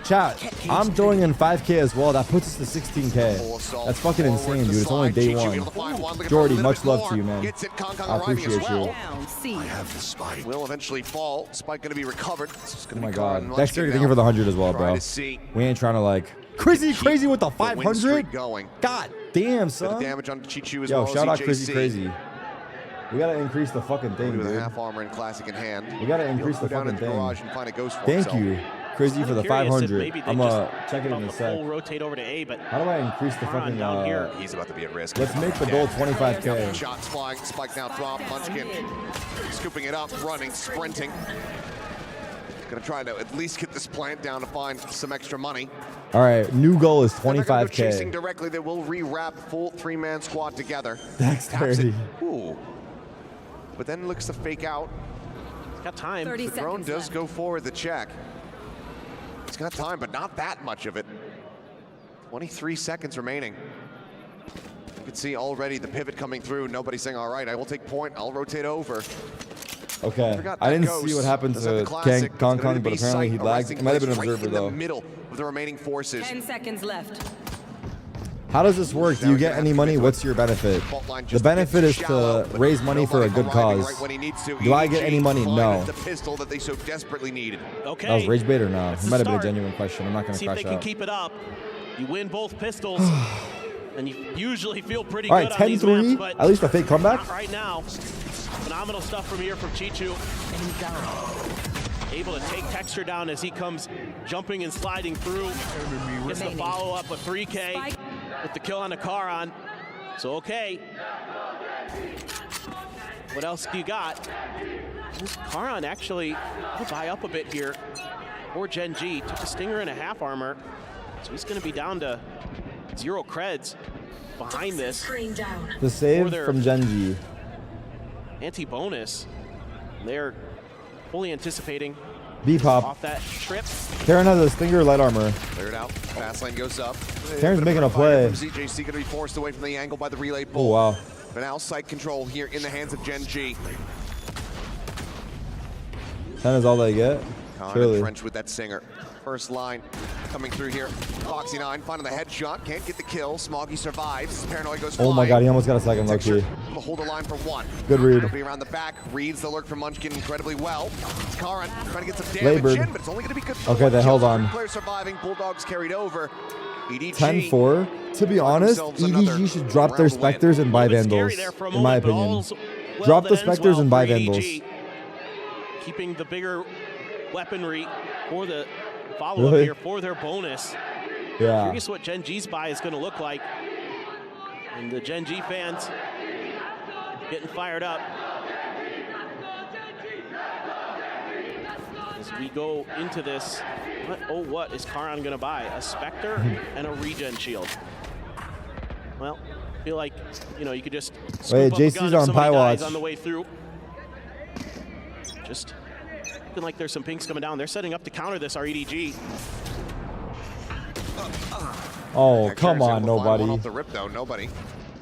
Chat, I'm throwing in 5K as well. That puts us to 16K. That's fucking insane, dude. It's only day one. Jordy, much love to you, man. I appreciate you. Down C. I have the spike. Will eventually fall. Spike going to be recovered. It's Oh gonna my be god. Munchkin Dexter, thank now. you for the 100 as well, Try bro. to see We ain't trying to like crazy with the the win 500. streak going. God damn, Bit of son. damage on Chichu as Yo, well shout out as Crazy. We gotta increase the fucking thing, with a dude. half armor and classic in hand. We gotta He'll increase go the down fucking into the garage thing. and find a ghost for Thank himself. you, Crazy, for the Curious if 500. maybe they I'm just gonna check it in a bump full sec. rotate over to A, but How do I increase the Karan fucking down here. He's about to be at risk. Let's make the goal 25K. Shots flying, Spike now drop, Munchkin scooping it up, running, sprinting. Gonna try to at least get this plant down to find some extra money. All right, new goal is They're not gonna go chasing 25K. directly, they will rewrap full three-man squad together. That's Taps it. 30. Ooh. But then looks to fake out. he's got time. 30 The drone seconds does left. go forward the check. He's got time, but not that much of it. 23 seconds remaining. You can see already the pivot coming through. Nobody saying, all right, I will take point. I'll rotate over. Okay, Forgot I that didn't ghost. see what happened Does have the to classic, Kong it's gonna Kong, but be apparently he sight, lagged. arresting It might have been an place right observer in the though. middle of the remaining forces. 10 seconds left. How does this work? Do you get any money? What's your benefit? Fault line The just benefit gets is shallow, to but raise money for a nobody good arriving cause. right when he needs to. Do I get EDG any money? finds No. The pistol that they so desperately needed. Okay. That was rage bait or no? That's It the might have been a start. genuine question. I'm not gonna See if they crash can out. keep it up. You win both pistols, and you usually feel pretty All right, good on these 10-3. maps, but At least a fake comeback. not right now. Phenomenal stuff from here from Chichu. Able to take Texture down as he comes jumping and sliding through. Gets the remaining. follow-up, a 3K Spike. with the kill on the Karan. So, okay. What else do you got? Karan actually will buy up a bit here. Or Gen G took a stinger and a half armor. So he's going to be down to 0 creds behind this. The save their- from Genji. Anti-bonus. They're fully anticipating B-pop. off that trip. Karen has a stinger light armor. Cleared out. Fast lane goes up. Karen's making a Fire play. from ZJC going to be forced away from the angle by the relay Oh, bull. wow. But now sight control here in the hands of Gen G. 10 is all they get. Caught Surely. entrenched with that singer. First line coming through here. Foxy 9 finding the headshot. Can't get the kill. Smoggy survives. Paranoid goes Oh my flying. god, he almost got a second low Texture key. will hold the line for 1. Good read. It'll be around the back. Reads the lurk from Munchkin incredibly well. Karan trying to get some damage Labored. in, but it's only going to be good. Okay, they held on. Players surviving. Bulldogs carried over. EDG 10-4. To be honest, themselves another EDG should drop their round win. Spectres and buy A little bit Vandals, scary there for a in my moment, but opinion. all's well Drop that the ends Spectres well and buy for Vandals. EDG. Keeping the bigger weaponry for the follow-up Really? here for their bonus. Yeah. Curious what Gen G's buy is going to look like. And the Gen G fans getting fired up. As we go into this, what is Karan going to buy? A Spectre and a regen shield. Well, I feel like, you could just scoop Wait, up a JC's gun if on somebody Pie dies Watch. on the way through. Just looking like there's some pinks coming down. They're setting up to counter this, our EDG. Oh, Texture come is able on, to find one nobody. off the rip though. Nobody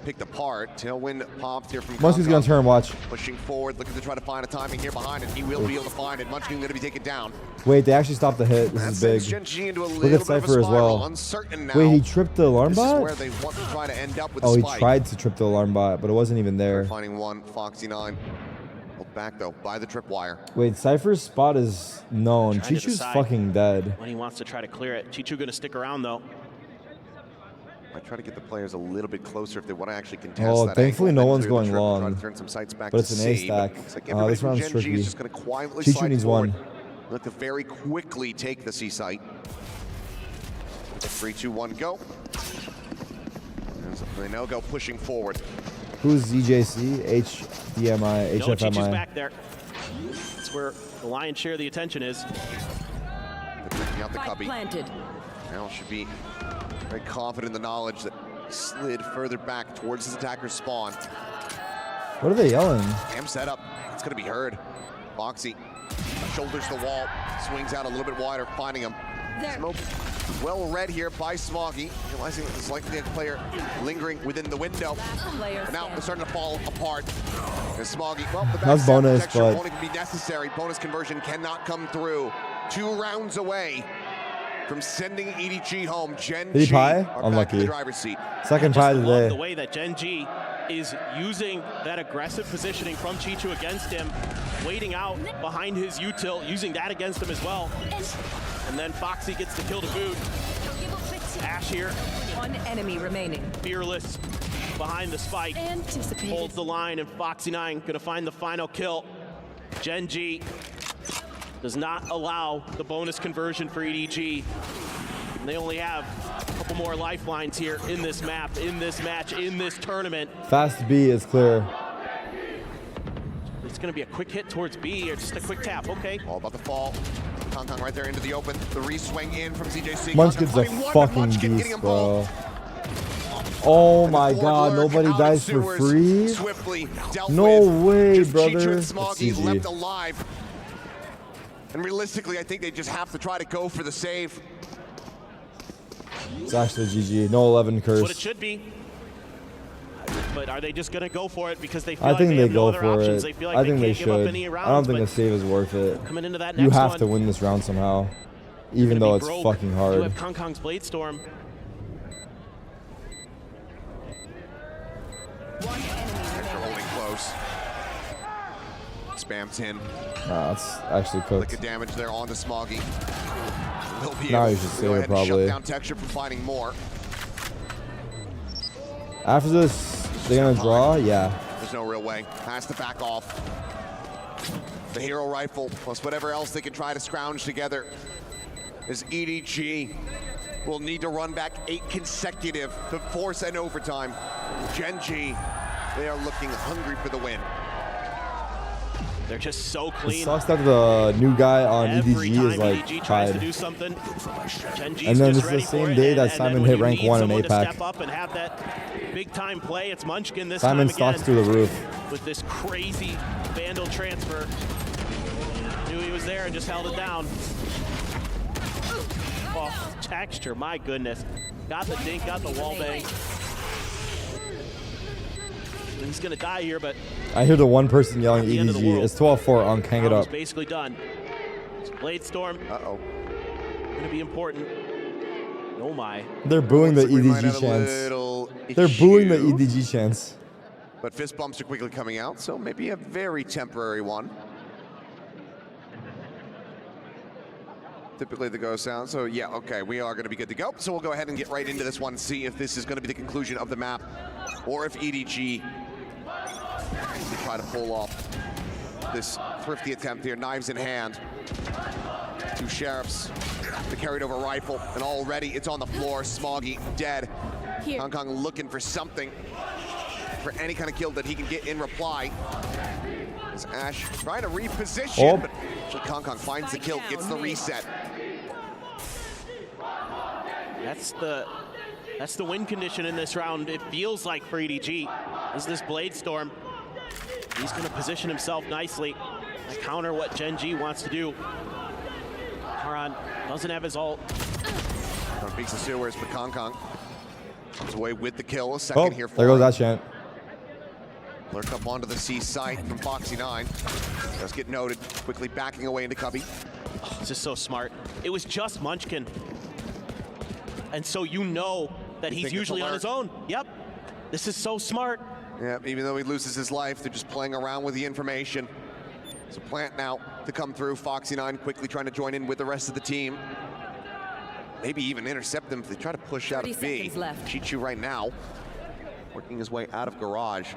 picked apart. Tailwind popped here from Munchkin's Kong gonna turn, watch. Pushing forward, looking to try to find a timing here behind it. He will be able to find it. Munchkin going to be taken down. Wait, they actually stopped the hit. This That is sends big. Gen G into a Look little at bit of a Cypher as spiral. well. Uncertain now. Wait, he tripped the alarm This is bot? where they want to try to end up with Oh, the he spike. tried to trip the alarm bot, but it wasn't even there. Finding one, Foxy 9. Held back though by the tripwire. Wait, Cypher's spot is known. Trying to Chichu's decide fucking dead. When he wants to try to clear it. Chichu going to stick around, though. I try to get the players a little bit closer if they want to actually contest Oh, that thankfully angle, no then one's through the going trip, try long. to turn some sights back But to it's an A C, stack. looks like This everybody from round's Gen G tricky. is just going to quietly Chichu slide needs forward. one. Look to very quickly take the C site. 3, 2, 1, go. They now go pushing forward. Who's ZJC? HDMI, No, Chichu's HFMI. back there. That's where the lion's share of the attention is. They're picking out the Spike cubby. planted. Now should be very confident in the knowledge that he slid further back towards his attacker's spawn. What are they yelling? Cam setup. It's going to be heard. Foxy shoulders the wall, swings out a little bit wider, finding him. Smoke well read here by Smoggy, realizing that there's likely a player lingering within the window. But now it's starting to fall apart. And Smoggy, well, the That's bonus, protection but won't even be necessary. Bonus conversion cannot come through. 2 rounds away from sending EDG home. Gen Did he G pie? are back in Unlucky. the driver's seat. Second Just pie love today. the way that Gen G is using that aggressive positioning from Chichu against him, waiting out behind his util, using that against him as well. And then Foxy gets the kill to boot. Ash here, One enemy remaining. fearless behind the spike, holds the line, and Foxy9 gonna find the final kill. Gen G does not allow the bonus conversion for EDG. And they only have a couple more lifelines here in this map, in this match, in this tournament. Fast B is clear. It's gonna be a quick hit towards B or just a quick tap, okay. All about the fall. Kong right there into the open. The re-swing in from ZJC. Munchkin's a fucking beast, bro. Oh my god, nobody dies for free? Swiftly dealt No with. way, Just Chichu brother. and Smoggy It's left GG. alive. And realistically, I think they just have to try to go for the save. It's actually GG. No 11 That's what it curse. should be. But are they just gonna go for it because they feel I like think they they have no go other for options? it. They feel like I think they can't give up should. any I don't rounds, think a but save is worth it. coming into that You next have one, to win this round somehow, gonna even though be it's broke. fucking You hard. have Kong's Blade Storm. One enemy They're remaining. holding close. Spams in. Nah, it's actually Lick cooked. of damage there on the Smoggy. Will be Now able you should to save go it, ahead and shut probably. down Texture from finding more. After this, they're gonna draw? Yeah. There's no real way. Has to back off. The hero rifle plus whatever else they can try to scrounge together. As EDG will need to run back 8 consecutive to force an overtime. Gen G, they are looking hungry for the win. They're just so It clean. sucks that the new guy on Every EDG time is like EDG tries to tied. do something, Gen G's And then just it's the ready same for it, day that and Simon then hit when you rank need 1 in someone to APAC. step up and have that big time play, it's Munchkin this Simon time stalks again through the roof. with this crazy Vandal transfer. Knew he was there and just held it down. Oh, Texture, my goodness. Got the dink, got the wall bang. He's gonna die here, but I hear the one person yelling the end of the EDG. world. It's 12-4 on Hang It round is Up. basically done. Blade Storm Uh-oh. gonna be important. Oh my. They're booing the Looks like we might have EDG a chance. little They're booing the issue. EDG chance. But fist bumps are quickly coming out, so maybe a very temporary one. Typically the go sound, so yeah, okay, we are gonna be good to go. So we'll go ahead and get right into this one, see if this is gonna be the conclusion of the map, or if EDG can try to pull off this thrifty attempt here, knives in hand. 2 sheriffs, the carried over rifle, and already it's on the floor, Smoggy dead. Here. Kong looking for something, for any kind of kill that he can get in reply. As Ash trying to reposition, Oh. but actually Kong finds the kill, gets the reset. That's the win condition in this round. It feels like for EDG is this Blade Storm. He's going to position himself nicely to counter what Gen G wants to do. Haran doesn't have his ult. Beats the sewers, but Kong comes away with the kill. A Oh, second here for there goes him. that chant. Lurk up onto the C site from Foxy9. Does get noted, quickly backing away into Cubby. Oh, this is so smart. It was just Munchkin. And so you know that he's think it's usually on alert. his own. Yep. This is so smart. Yeah, even though he loses his life, they're just playing around with the information. So Plant now to come through. Foxy9 quickly trying to join in with the rest of the team. Maybe even intercept them if they try to push out 30 of B. seconds left. Chichu right now, working his way out of garage.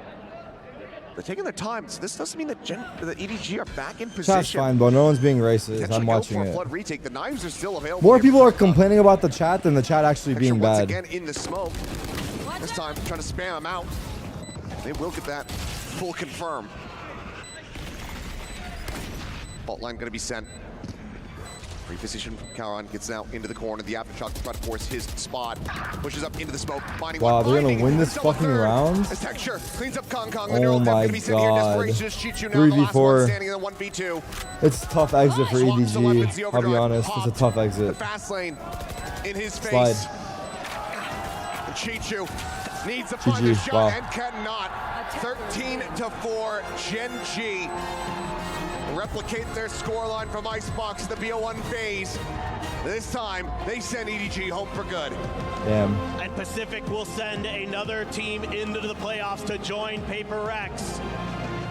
They're taking their time, so this doesn't mean that the EDG are back in position. Chat's fine, bro. No one's being racist. Potentially I'm go watching for a it. flood retake. The knives are still available. More here. people are complaining about the chat than the chat actually Texture being once bad. again in the smoke. This time trying to spam him out. They will get that full confirm. Fault line going to be sent. Reposition from Karan gets now into the corner. The aftershock to try to force his spot. Pushes up into the smoke. Finding Wow, one, they're gonna finding win this still a fucking third. round? As Texture cleans up Kong Kong. Oh my god. 3v4. Standing in the 1v2. It's a tough exit for Swamps the weapons, the EDG. I'll be overdrive honest, it's a popped. tough The exit. fast lane in his face. Slide. And Chichu needs to GG, find the shot wow. and cannot. 13-4, Gen G replicate their scoreline from Icebox, the BO1 phase. This time, they send EDG home for good. Damn. And Pacific will send another team into the playoffs to join Paper Rex.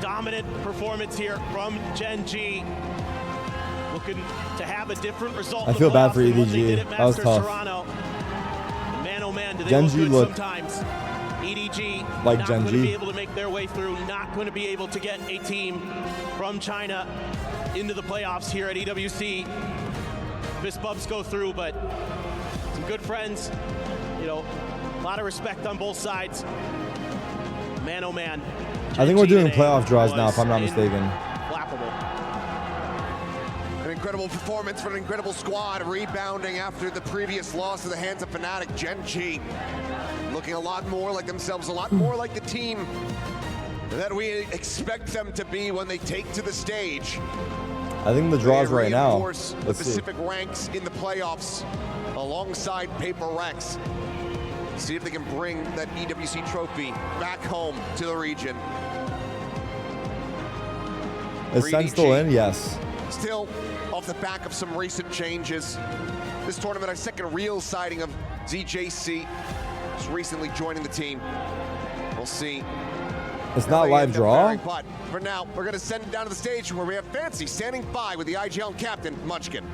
Dominant performance here from Gen G. Looking to have a different result. I in the feel bad playoffs for than what they EDG. did at That was Masters tough. Toronto. Man, oh man, do they Gen look G good looked sometimes. EDG like not Gen going to G. be able to make their way through, not going to be able to get a team from China into the playoffs here at EWC. Fist bumps go through, but some good friends, you know, a lot of respect on both sides. Man, oh man. I think we're doing Gen G playoff draws now, was if I'm not mistaken. Flappable. An incredible performance from an incredible squad, rebounding after the previous loss to the hands of Fnatic. Gen G looking a lot more like themselves, a lot more like the team that we expect them to be when they take to the stage. I think the draws They right now. reinforce the Let's see. Pacific ranks in the playoffs alongside Paper Rex. See if they can bring that EWC trophy back home to the region. Is Sen still in? Yes. Still off the back of some recent changes. This tournament, our second real sighting of ZJC, just recently joining the team. We'll see. It's how not they live end up draw? faring, but for now, we're going to send it down to the stage where we have Fancy standing by with the IGL captain, Munchkin.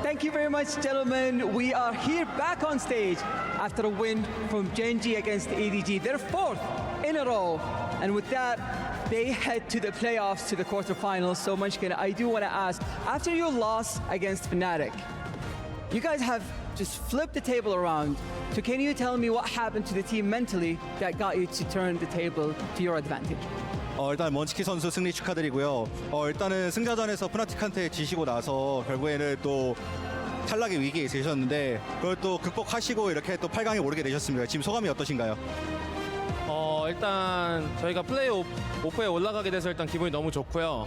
Thank you very much, gentlemen. We are here back on stage after a win from Gen G against EDG. Their fourth in a row. And with that, they head to the playoffs, to the quarterfinals. So, Munchkin, I do want to ask, after your loss against Fnatic, you guys have just flipped the table around. So can you tell me what happened to the team mentally that got you to turn the table to your advantage? 일단 먼치키 선수 승리 축하드리고요. 일단은 승자전에서 푸나틱한테 지시고 나서 결국에는 또 탈락의 위기에 계셨는데 그걸 또 극복하시고 이렇게 또 8강에 오르게 되셨습니다. 지금 소감이 어떠신가요? 일단 저희가 플레이오프에 올라가게 돼서 일단 기분이 너무 좋고요.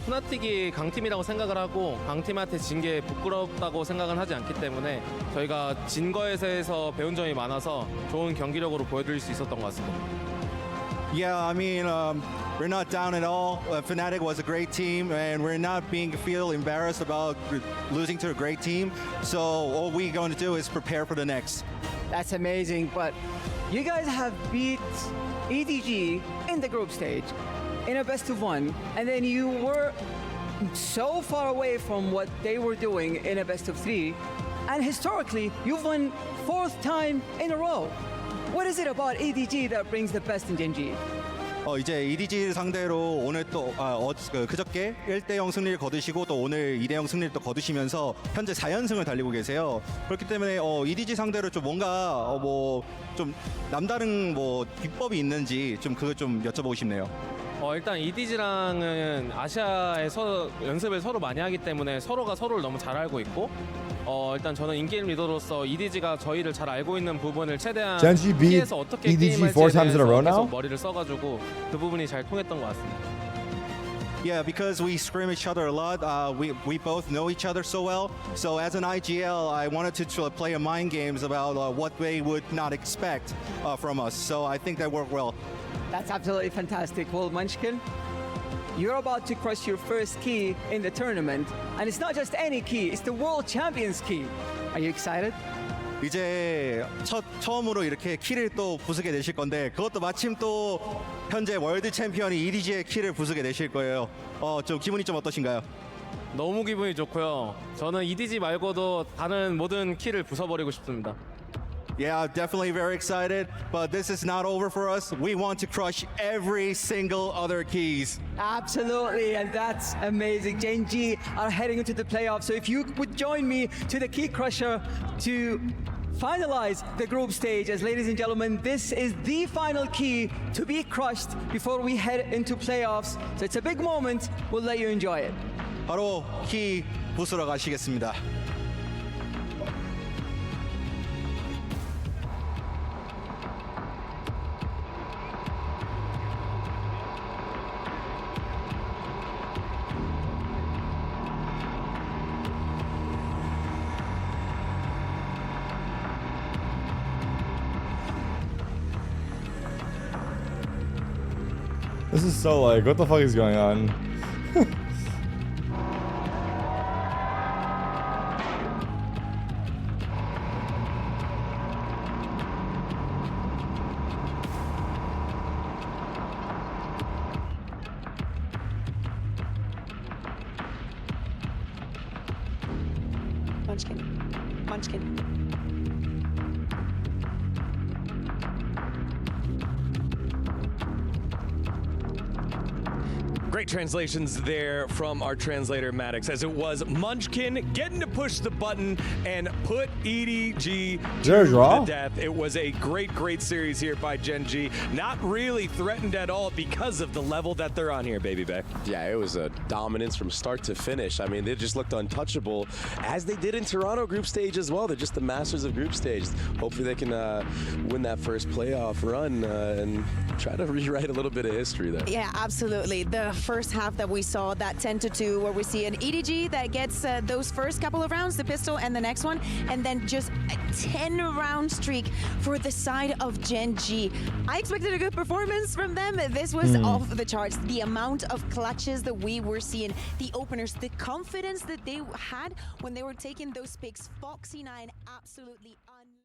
푸나틱이 강팀이라고 생각을 하고 강팀한테 진 게 부끄럽다고 생각은 하지 않기 때문에 저희가 진 거에서 배운 점이 많아서 좋은 경기력으로 보여드릴 수 있었던 것 같습니다. Yeah, I mean, we're not down at all. Fnatic was a great team, and we're not feel embarrassed about losing to a great team. So all we're going to do is prepare for the next. That's amazing, but you guys have beat EDG in the group stage in a best of one, and then you were so far away from what they were doing in a best of three, and historically, you've won fourth time in a row. What is it about EDG that brings the best in Gen G? 이제 EDG 상대로 오늘 또 그저께 1대0 승리를 거두시고 또 오늘 2대0 승리를 또 거두시면서 현재 4연승을 달리고 계세요. 그렇기 때문에 EDG 상대로 좀 뭔가 좀 남다른 비법이 있는지 좀 그거 좀 여쭤보고 싶네요. 일단 EDG랑은 아시아에서 연습을 서로 많이 하기 때문에 서로가 서로를 너무 잘 알고 있고 일단 저는 인게임 리더로서 EDG가 저희를 잘 알고 있는 부분을 최대한 Gen G beat 피해서 어떻게 EDG 게임할지에 four times in a row 대해서 now? 계속 머리를 써가지고 그 부분이 잘 통했던 것 같습니다. Yeah, because we scrim each other a lot. We both know each other so well. So as an IGL, I wanted to play a mind games about what they would not expect from us. So I think that worked well. That's absolutely fantastic. Well, Munchkin, you're about to crush your first key in the tournament, and it's not just any key, it's the World Champions key. Are you excited? 이제 처음으로 이렇게 키를 또 부수게 되실 건데 그것도 마침 또 현재 월드 챔피언이 EDG의 키를 부수게 되실 거예요. 좀 기분이 좀 어떠신가요? 너무 기분이 좋고요. 저는 EDG 말고도 다른 모든 키를 부숴버리고 싶습니다. Yeah, definitely very excited, but this is not over for us. We want to crush every single other keys. Absolutely, and that's amazing. Gen G are heading into the playoffs, so if you would join me to the Key Crusher to finalize the group stage, as ladies and gentlemen, this is the final key to be crushed before we head into playoffs. So it's a big moment. We'll let you enjoy it. 바로 키 부수러 가시겠습니다. This is so like, what the fuck is going on? Munchkin. Munchkin. Great translations there from our translator, Maddox, as it was Munchkin getting to push the button and put EDG to the death. It was a great series here by Gen G. Not really threatened at all because of the level that they're on here, Baby Beck. Yeah, it was a dominance from start to finish. I mean, they just looked untouchable, as they did in Toronto group stage as well. They're just the masters of group stage. Hopefully they can win that first playoff run and try to rewrite a little bit of history there. Yeah, absolutely. The first half that we saw, that 10-2, where we see an EDG that gets those first couple of rounds, the pistol and the next one, and then just a 10-round streak for the side of Gen G. I expected a good performance from them. This was off the charts. The amount of clutches that we were seeing, the openers, the confidence that they had when they were taking those picks. Foxy9 absolutely